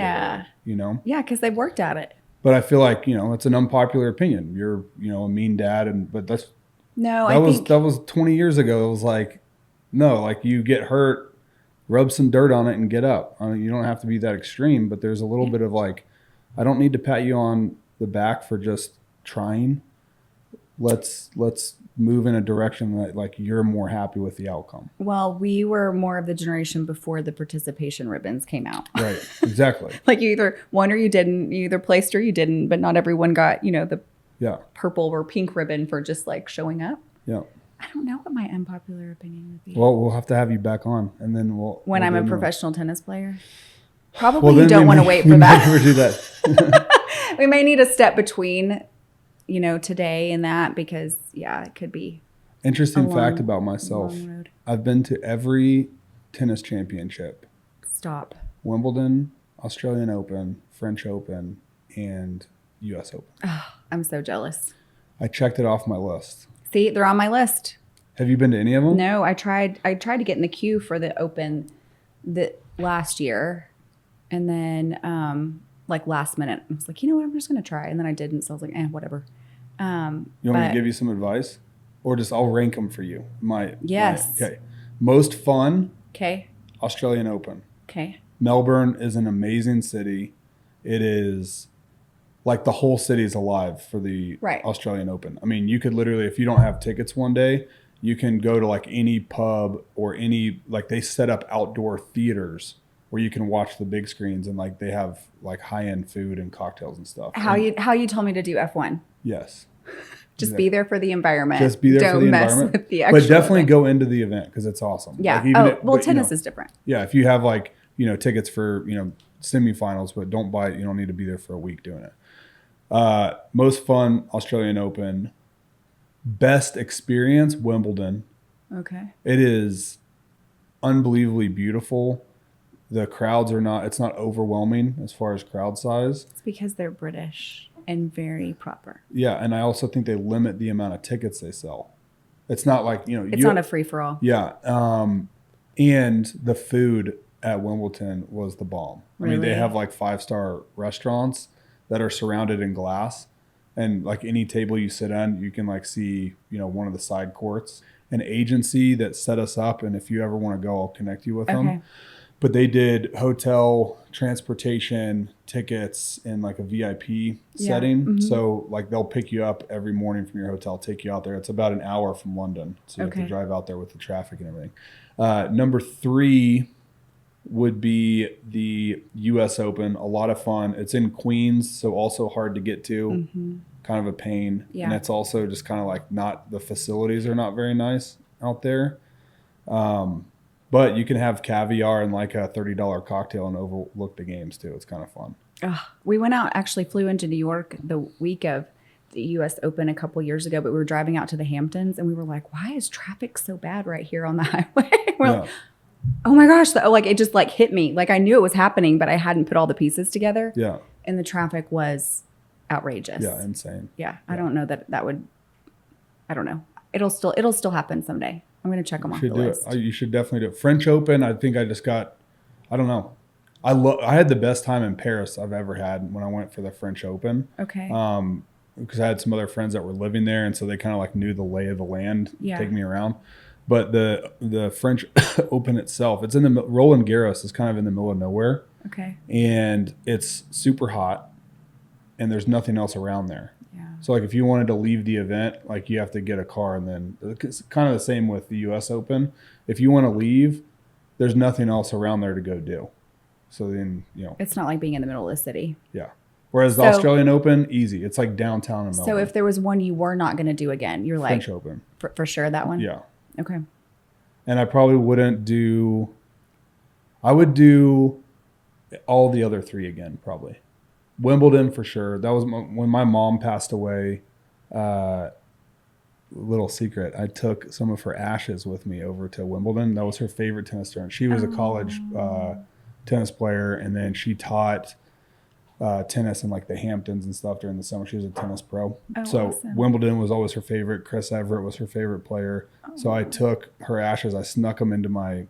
Yeah,
because they've worked at it.
But I feel like, it's an unpopular opinion. You're, a mean dad, but that was 20 years ago. It was like, no, like you get hurt, rub some dirt on it and get up. I mean, you don't have to be that extreme, but there's a little bit of like, I don't need to pat you on the back for just trying. Let's move in a direction that like you're more happy with the outcome.
Well, we were more of the generation before the participation ribbons came out.
Right. Exactly.
Like you either won or you didn't. You either placed or you didn't, but not everyone got, the purple or pink ribbon for just like showing up.
Yeah.
I don't know what my unpopular opinion would be.
Well, we'll have to have you back on, and then
when I'm a professional tennis player. Probably you don't want to wait for that.
Never do that.
We may need a step between today and that, because it could be
Interesting
a
fact
long,
about myself.
long road.
I've been to every tennis championship.
Stop.
Wimbledon, Australian Open, French Open, and US Open.
Oh, I'm so jealous.
I checked it off my list.
See, they're on my list.
Have you been to any of them?
No, I tried to get in the queue for the Open last year, and then like last minute, I was like, you know what, I'm just gonna try, and then I didn't, so I was like, whatever.
You want me to give you some advice, or just I'll rank them for you?
Yes.
Okay. Most fun.
Okay.
Australian Open.
Okay.
Melbourne is an amazing city. It is like the whole city is alive for the Australian Open. I mean, you could literally, if you don't have tickets one day, you can go to like any pub or like they set up outdoor theaters where you can watch the big screens, and like they have like high-end food and cocktails and stuff.
How you told me to do F1.
Yes.
Just be there for the environment.
Just be there for the environment.
Don't mess with the actual
But definitely
event.
Go into the event because it's awesome.
Yeah.
Like
tennis is different.
Yeah. If you have like, tickets for, semifinals, but don't buy it. You don't need to be there for a week doing it. Most fun, Australian Open. Best experience, Wimbledon.
Okay.
It is unbelievably beautiful. The crowds it's not overwhelming as far as crowd size.
It's because they're British and very proper.
Yeah. And I also think they limit the amount of tickets they sell. It's not like,
it's not a free for all.
Yeah. And the food at Wimbledon was the bomb.
Really?
I mean, they have like 5-star restaurants that are surrounded in glass, and like any table you sit on, you can like see, one of the side courts. An agency that set us up, and if you ever want to go, I'll connect you with them. But they did hotel, transportation, tickets in like a VIP setting. Mm-hmm. So like they'll pick you up every morning from your hotel, take you out there. It's about an hour from London. So you have to drive out there with the traffic and everything. Number 3 would be the US Open. A lot of fun. It's in Queens, so also hard to get to. Mm-hmm. Kind of a pain. Yeah. And it's also just kind of like the facilities are not very nice out there. But you can have caviar and like a $30 cocktail and overlook the games too. It's kind of fun.
We went out, actually flew into New York the week of the US Open a couple years ago, but we were driving out to the Hamptons and we were like, why is traffic so bad right here on the highway? Like, oh my gosh. It just like hit me. Like I knew it was happening, but I hadn't put all the pieces together.
Yeah.
And the traffic was outrageous.
Yeah. Insane.
Yeah. I don't know that would, I don't know. It'll still happen someday. I'm going to check them off the list.
You should definitely do it. French Open, I think I don't know. I had the best time in Paris I've ever had when I went for the French Open.
Okay.
Because I had some other friends that were living there, and so they kind of like knew the lay of the land, take me around. But the French Open itself, it's in the Roland Garros is kind of in the middle of nowhere.
Okay.
And it's super hot, and there's nothing else around there. So like if you wanted to leave the event, like you have to get a car, and then it's kind of the same with the US Open. If you want to leave, there's nothing else around there to go do. So then,
it's not like being in the middle of the city.
Yeah. Whereas the Australian Open, easy. It's like downtown in Melbourne.
So if there was one you were not going to do again, you're
French
like
Open.
For sure that one?
Yeah.
Okay.
And I probably wouldn't I would do all the other 3 again, probably. Wimbledon for sure. That was when my mom passed away. Little secret, I took some of her ashes with me over to Wimbledon. That was her favorite tennis tournament. She was a college tennis player, and then she taught tennis in like the Hamptons and stuff during the summer. She was a tennis pro. Awesome. Wimbledon was always her favorite. Chris Everett was her favorite player. So I took her ashes, I snuck them into my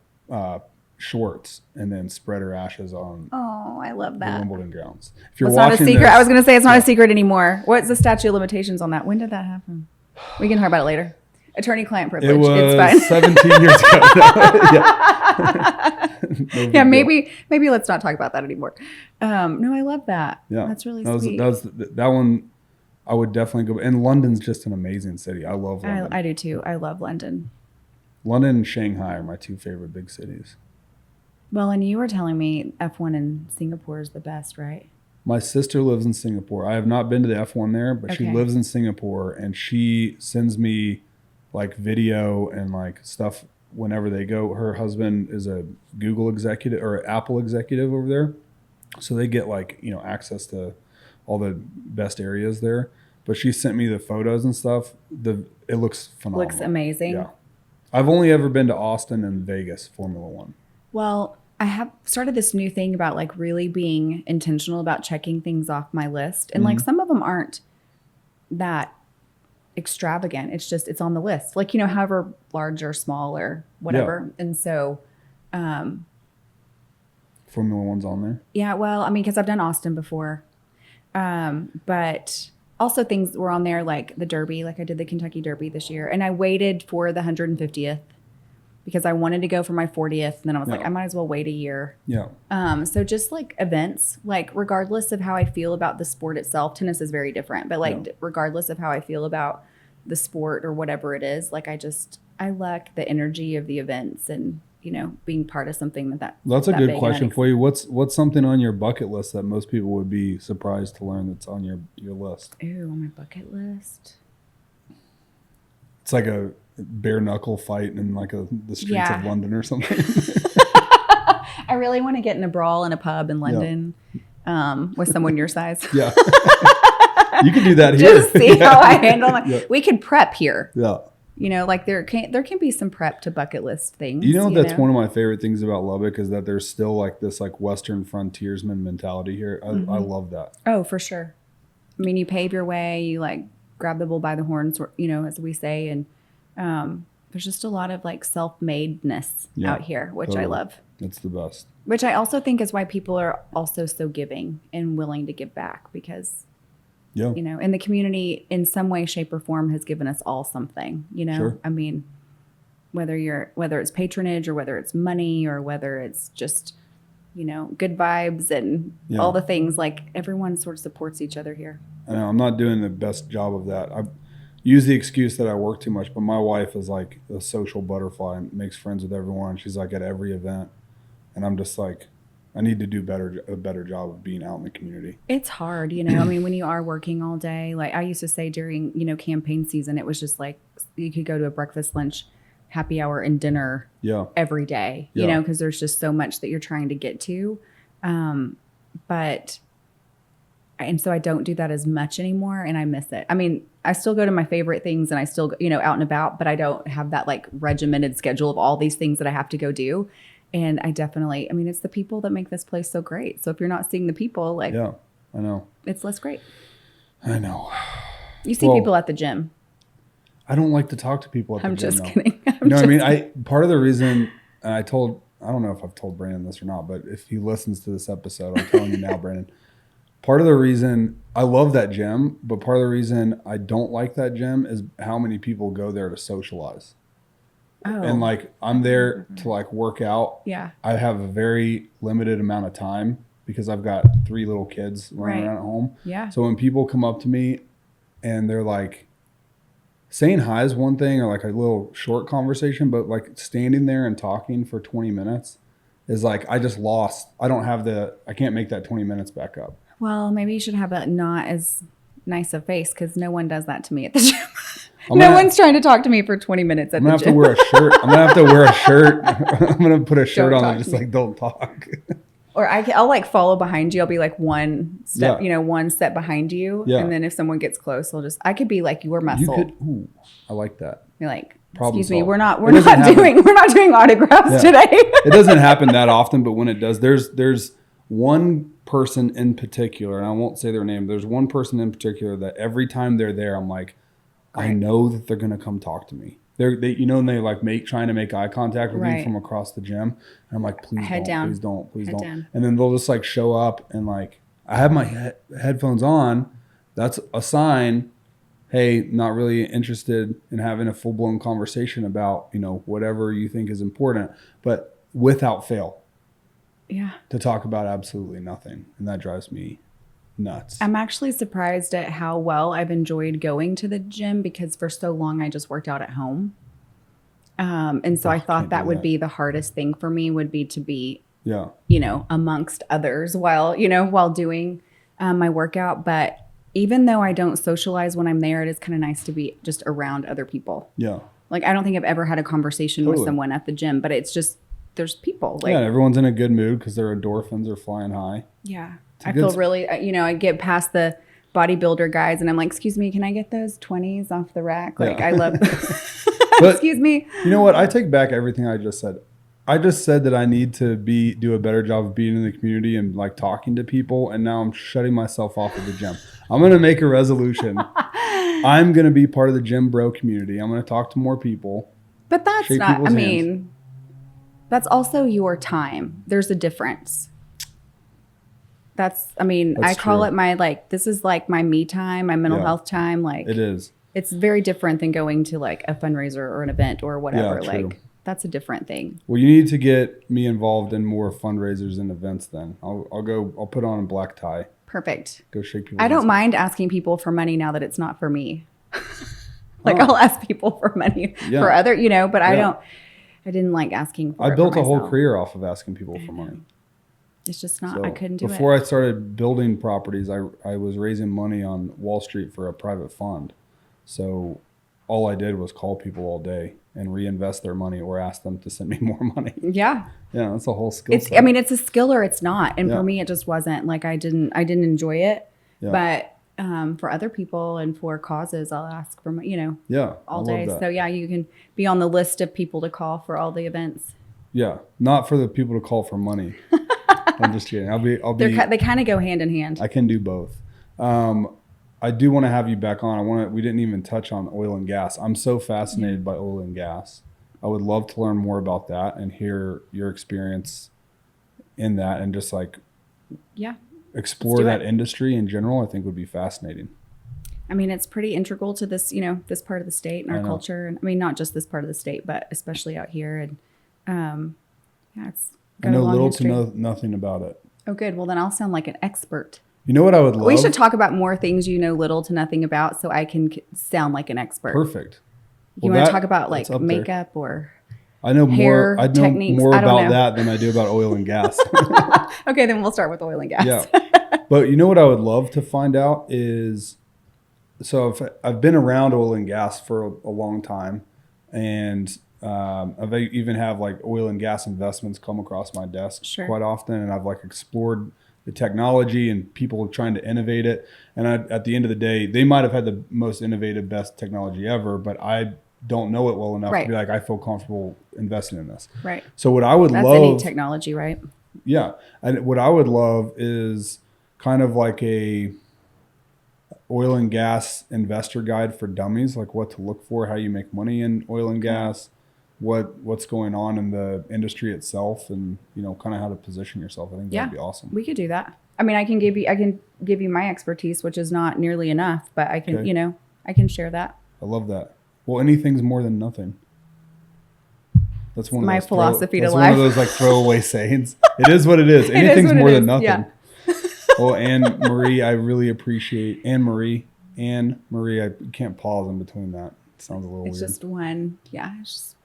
shorts, and then spread her ashes on
I love that.
the Wimbledon grounds. If you're
it's not a
watching
secret.
this,
I was going to say it's not a secret anymore. What's the statute of limitations on that? When did that happen? We can talk about it later. Attorney-client privilege.
It's
fine.
17 years ago.
Yeah, maybe let's not talk about that anymore. No, I love that.
Yeah,
that's really
sweet. That one, I would definitely go. And London's just an amazing city. I love London.
I do too. I love London.
London and Shanghai are my 2 favorite big cities.
Well, and you were telling me F1 in Singapore is the best, right?
My sister lives in Singapore. I have not been to the F1 there, but she lives in Singapore, and she sends me like video and like stuff whenever they go. Her husband is a Google executive or Apple executive over there. So they get like, access to all the best areas there. but she sent me the photos and stuff. It looks phenomenal.
Looks amazing.
Yeah. I've only ever been to Austin and Vegas Formula One.
Well, I have started this new thing about like really being intentional about checking things off my list. And like some of them aren't that extravagant. It's just, it's on the list. Like, however large or small or whatever. Yeah. And so,
Formula One's on there?
Yeah. Well, I mean, cause I've done Austin before. But also things were on there like the Derby, like I did the Kentucky Derby this year. And I waited for the 150th. Because I wanted to go for my 40th. And then I was like, I might as well wait a year.
Yeah.
So just like events, like regardless of how I feel about the sport itself, tennis is very different. But like regardless of how I feel about the sport or whatever it is, like I like the energy of the events and, being part of something
that's a good question for you. What's something on your bucket list that most people would be surprised to learn that's on your list?
Ooh, on my bucket list.
It's like a bare knuckle fight in like the streets of London or something.
I really want to get in a brawl in a pub in London with someone your size.
Yeah. You can do that here.
Just see how I handle it. Yeah. We could prep here.
Yeah.
Like there can be some prep to bucket list things.
That's one of my favorite things about Lubbock is that there's still like this like Western frontiersman mentality here. I love that.
Oh, for sure. I mean, you pave your way, you like grab the bull by the horns, as we say. And there's just a lot of like self-madeness out here, which I love.
It's the best.
Which I also think is why people are also so giving and willing to give back because, and the community in some way, shape or form has given us all something,
Sure.
I mean, whether it's patronage or whether it's money or whether it's just, good vibes and all the things, like everyone sort of supports each other here.
I know I'm not doing the best job of that. I use the excuse that I work too much, but my wife is like a social butterfly and makes friends with everyone. She's like at every event. And I'm just like, I need to do a better job of being out in the community.
It's hard, I mean, when you are working all day, like I used to say during, campaign season, it was just like you could go to a breakfast, lunch, happy hour and dinner every day, because there's just so much that you're trying to get to. And so I don't do that as much anymore and I miss it. I mean, I still go to my favorite things and I still, out and about, but I don't have that like regimented schedule of all these things that I have to go do. And it's the people that make this place so great. So if you're not seeing the people, like,
yeah, I know
it's less great.
I know.
You see people at the gym.
I don't like to talk to people at the gym.
I'm just kidding.
Part of the reason, and I don't know if I've told Brandon this or not, but if he listens to this episode, I'm telling you now, Brandon, part of the reason I love that gym, but part of the reason I don't like that gym is how many people go there to socialize. Oh. And like, I'm there to like work out.
Yeah.
I have a very limited amount of time because I've got 3 little kids running around at home.
Yeah.
So when people come up to me and they're like, saying hi is one thing or like a little short conversation, but like standing there and talking for 20 minutes is like, I just lost. I can't make that 20 minutes back up.
Well, maybe you should have a not as nice a face because no one does that to me at the gym. No one's trying to talk to me for 20 minutes at the gym.
I'm going to have to wear a shirt. I'm going to put a shirt on and just like, don't talk.
Or I'll like follow behind you. I'll be like one step, one step behind you. Yeah. And then if someone gets close, I could be like your muscle.
I like that.
You're like,
Problem
excuse me,
solved.
we're not doing autographs today.
It doesn't happen that often, but when it does, there's one person in particular, and I won't say their name. There's one person in particular that every time they're there, I'm like, I know that they're going to come talk to me. And they like trying to make eye contact with you from across the gym. And I'm like, please don't. And then they'll just like show up and like, I have my headphones on. That's a sign. Hey, not really interested in having a full blown conversation about, whatever you think is important, but without fail.
Yeah.
To talk about absolutely nothing. And that drives me nuts.
I'm actually surprised at how well I've enjoyed going to the gym because for so long I just worked out at home. And so I thought that would be the hardest thing for me would be to be, amongst others while doing my workout. But even though I don't socialize when I'm there, it is kind of nice to be just around other people.
Yeah.
Like, I don't think I've ever had a conversation with someone at the gym, but it's just, there's people. Like,
everyone's in a good mood because their endorphins are flying high.
Yeah. I feel really, I get past the bodybuilder guys, and I'm like, excuse me, can I get those 20s off the rack? Like,
Yeah.
I love,
But
excuse me.
you know what? I take back everything I just said. I just said that I need to do a better job of being in the community and like talking to people. And now I'm shutting myself off of the gym. I'm going to make a resolution. I'm going to be part of the gym bro community. I'm going to talk to more people.
But that's
shake
not, I
people's
mean,
hands.
that's also your time. There's a difference. That's I call
true.
it my, like, this is like my me time, my mental
Yeah.
health time. Like,
It is.
it's very different than going to like a fundraiser or an event or whatever.
Yeah, true.
Like, that's a different thing.
Well, you need to get me involved in more fundraisers and events then. I'll put on a black tie.
Perfect.
Go shake people's
I don't
hands.
mind asking people for money now that it's not for me. Like, I'll ask people for money for other, but I didn't like asking for
I
it
built
for
a whole
myself.
career off of asking people for money.
It's just not,
So
I couldn't do
before
it.
I started building properties, I was raising money on Wall Street for a private fund. So all I did was call people all day and reinvest their money or ask them to send me more money.
Yeah.
Yeah, that's a whole skill set.
It's a skill or it's not. And for me, it just wasn't. Like, I didn't enjoy it.
Yeah.
But for other people and for causes, I'll ask for,
Yeah,
all
I
day.
love that.
So yeah, you can be on the list of people to call for all the events.
Yeah, not for the people to call for money. I'm just kidding.
They kind of go hand in hand.
I can do both. I do want to have you back on. We didn't even touch on oil and gas. I'm so fascinated by oil and gas. I would love to learn more about that and hear your experience in that and just like explore that industry in general. I think would be fascinating. I
mean, it's pretty integral to this, this part of the state and our culture. And I mean, not just this part of the state, but especially out here. And it's
I know little to nothing about it.
Oh, good. Well, then I'll sound like an expert.
You know what I would love?
We should talk about more things you know little to nothing about so I can sound like an expert.
Perfect.
You want to talk about like makeup or
I know
hair
more. I know
techniques?
more about that than I do about oil and gas.
Okay, then we'll start with oil and gas.
Yeah. But you know what I would love to find out is, so I've been around oil and gas for a long time, and I've even have like oil and gas investments come across my desk quite often, and I've like explored the technology and people trying to innovate it. And at the end of the day, they might have had the most innovative, best technology ever, but I don't know it well enough to be like, I feel comfortable investing in this.
Right.
So what I would
love, any technology, right?
Yeah. And what I would love is kind of like a oil and gas investor guide for dummies, like what to look for, how you make money in oil and gas, what's going on in the industry itself, and kind of how to position yourself. I think that'd be awesome.
We could do that. I mean, I can give you my expertise, which is not nearly enough, but I can, I can share that.
I love that. Well, anything's more than nothing. That's one of
my
those
philosophy to life.
One of those like throwaway sayings. It is what it is. Anything's more than nothing. Yeah. Well, Ann Marie, I really appreciate Ann Marie. I can't pause in between that. It sounds a little weird.
It's just one. Yeah.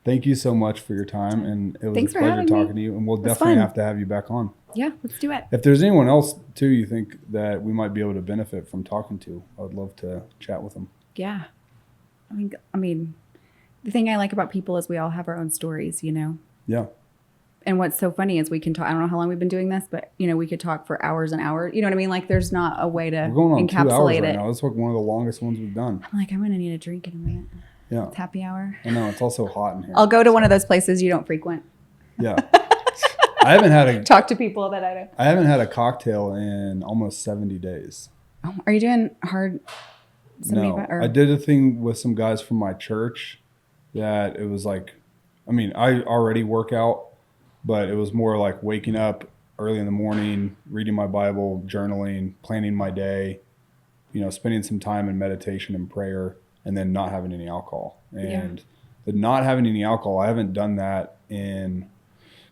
Thank you so much for your time, and it was
Thanks
a pleasure talking to you. And we'll definitely have to have you back on.
Yeah, let's do it.
If there's anyone else too you think that we might be able to benefit from talking to, I would love to chat with them. Yeah.
I mean, the thing I like about people is we all have our own stories,
Yeah.
And what's so funny is we can talk. I don't know how long we've been doing this, but we could talk for hours and hours. You know what I mean? Like, there's not a way to
We're going on
encapsulate
2 hours
it.
Right now. This is like one of the longest ones we've done.
I'm like, I'm gonna need a drink in a minute.
Yeah.
It's happy hour.
I know, it's also hot in here.
I'll go to one of those places you don't frequent.
Yeah. I haven't had
talk to people that I don't.
I haven't had a cocktail in almost 70 days.
Oh, are you doing hard?
No, I did a thing with some guys from my church that it was like, I already work out, but it was more like waking up early in the morning, reading my Bible, journaling, planning my day, spending some time in meditation and prayer, and then not having any alcohol. And the not having any alcohol, I haven't done that in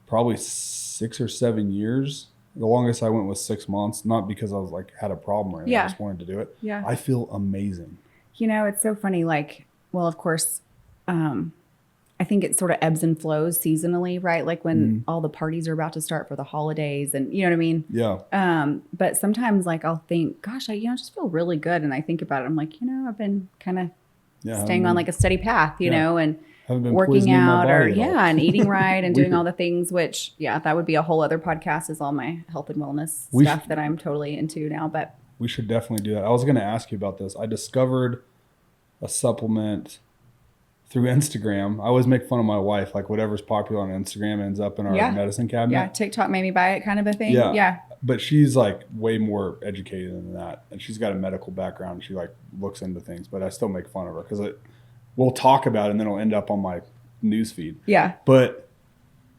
probably 6 or 7 years. The longest I went was 6 months, not because I was like had a problem or anything. I just wanted to do it.
Yeah.
I feel amazing.
It's so funny. Like, well, of course, I think it sort of ebbs and flows seasonally, right? Like when all the parties are about to start for the holidays, and you know what I mean?
Yeah.
But sometimes like I'll think, gosh, I just feel really good. And I think about it. I'm like, I've been kind of staying on like a steady path, you know, and working out and eating right and doing all the things, which, that would be a whole other podcast, is all my health and wellness stuff that I'm totally into now. But
We should definitely do that. I was going to ask you about this. I discovered a supplement through Instagram. I always make fun of my wife. Like whatever's popular on Instagram ends up in our medicine cabinet.
Yeah, TikTok made me buy it kind of a thing.
Yeah.
Yeah.
But she's like way more educated than that. And she's got a medical background. She like looks into things, but I still make fun of her because we'll talk about it and then it'll end up on my news feed.
Yeah.
But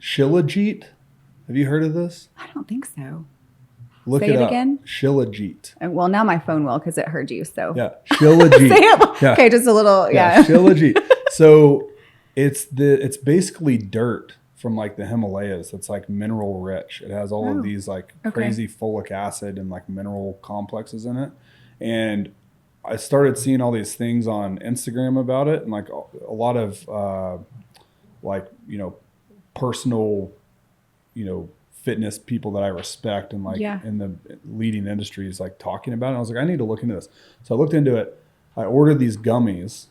Shilajit, have you heard of this?
I don't think so.
Look
Say it
up.
again.
Shilajit.
Well, now my phone will because it heard you. So
Yeah. Shilajit.
Say it.
Yeah.
Okay, just a little. Yeah.
Shilajit. So it's basically dirt from like the Himalayas. It's like mineral rich. It has all of these like crazy folic acid and like mineral complexes in it. And I started seeing all these things on Instagram about it, and like a lot of like, you know, personal, you know, fitness people that I respect and like in the leading industries like talking about it. I was like, I need to look into this. So I looked into it. I ordered these gummies,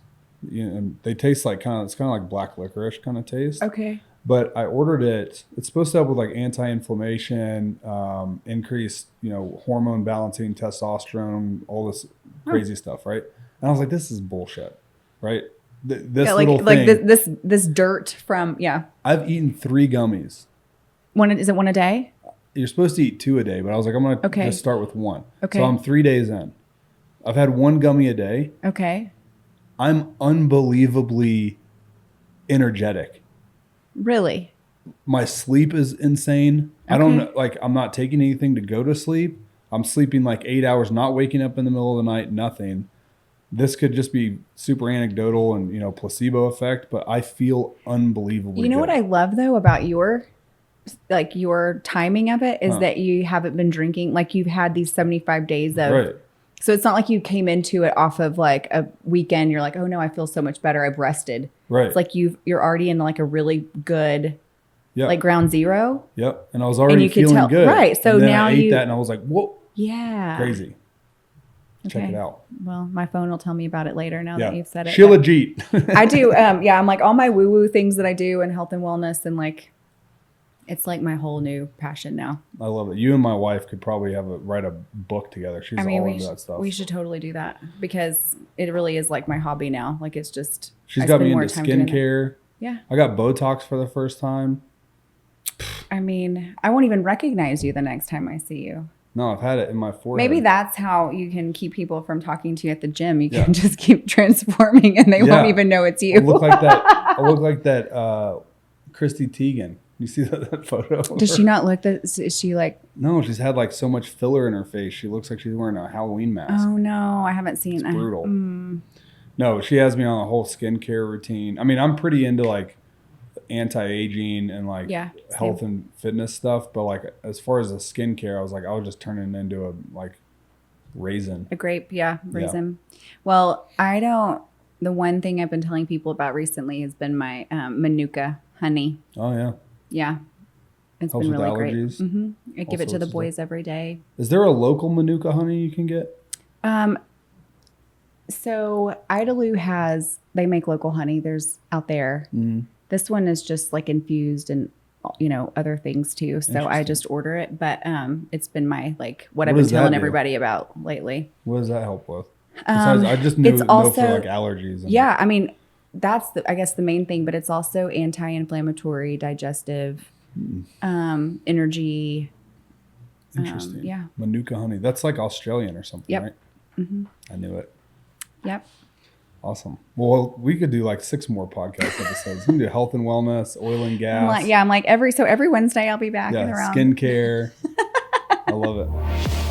you know, and they taste like it's kind of like black licorice kind of taste.
Okay.
But I ordered it. It's supposed to help with like anti-inflammation, increase, you know, hormone balancing, testosterone, all this crazy stuff, right? And I was like, this is bullshit, right? This little thing.
Like this dirt from
I've eaten 3 gummies.
Is it one a day?
You're supposed to eat 2 a day, but I was like, I'm gonna just start with 1.
Okay.
So I'm 3 days in. I've had 1 gummy a day.
Okay.
I'm unbelievably energetic.
Really?
My sleep is insane. I don't know, like I'm not taking anything to go to sleep. I'm sleeping like 8 hours, not waking up in the middle of the night, nothing. This could just be super anecdotal and, you know, placebo effect, but I feel unbelievably
You know
good.
what I love though about your timing of it is that you haven't been drinking. Like you've had these 75 days of, so it's not like you came into it off of like a weekend. You're like, oh no, I feel so much better. I've rested.
Right.
It's like you're already in like a really good, like ground zero.
Yep. And I was already feeling good.
Right. So
and then
now
I ate that and I was like, whoa.
Yeah.
Crazy. Check it out.
Well, my phone will tell me about it later now that you've said it.
Shilajit.
I do. I'm like all my woo-woo things that I do in health and wellness and like, it's like my whole new passion now.
I love it. You and my wife could probably write a book together. She's all into that stuff.
We should totally do that because it really is like my hobby now. Like it's just.
She's got me into skincare.
Yeah.
I got Botox for the first time.
I mean, I won't even recognize you the next time I see you.
No, I've had it in my forehead.
Maybe that's how you can keep people from talking to you at the gym. You can just keep transforming and they won't even know it's you.
I look like that Christy Teigen. You see that photo?
Does she not look is she like?
No, she's had like so much filler in her face. She looks like she's wearing a Halloween mask.
Oh no, I haven't seen it.
It's brutal. No, she has me on a whole skincare routine. I mean, I'm pretty into like anti-aging and like health and fitness stuff, but like as far as the skincare, I was like, I was just turning it into a like raisin.
A grape, raisin. Yeah. Well, the one thing I've been telling people about recently has been my Manuka honey.
Oh yeah.
Yeah. It's
helps
been really
with allergies.
Great. Mm-hmm. I give it to the boys every day.
Is there a local Manuka honey you can get?
So Idaloo they make local honey. There's out there. Mm-hmm. This one is just like infused and, you know, other things too. So I just order it, but it's been my what I've been telling everybody about lately.
What does that help with? Besides, I just know for like allergies.
Yeah, I mean, that's I guess the main thing, but it's also anti-inflammatory, digestive, energy.
Interesting. Yeah. Manuka honey. That's like Australian or something, right? Mm-hmm. I knew it.
Yep.
Awesome. Well, we could do like 6 more podcast episodes. We can do health and wellness, oil and gas.
I'm like every Wednesday I'll be back and around.
Skincare. I love it.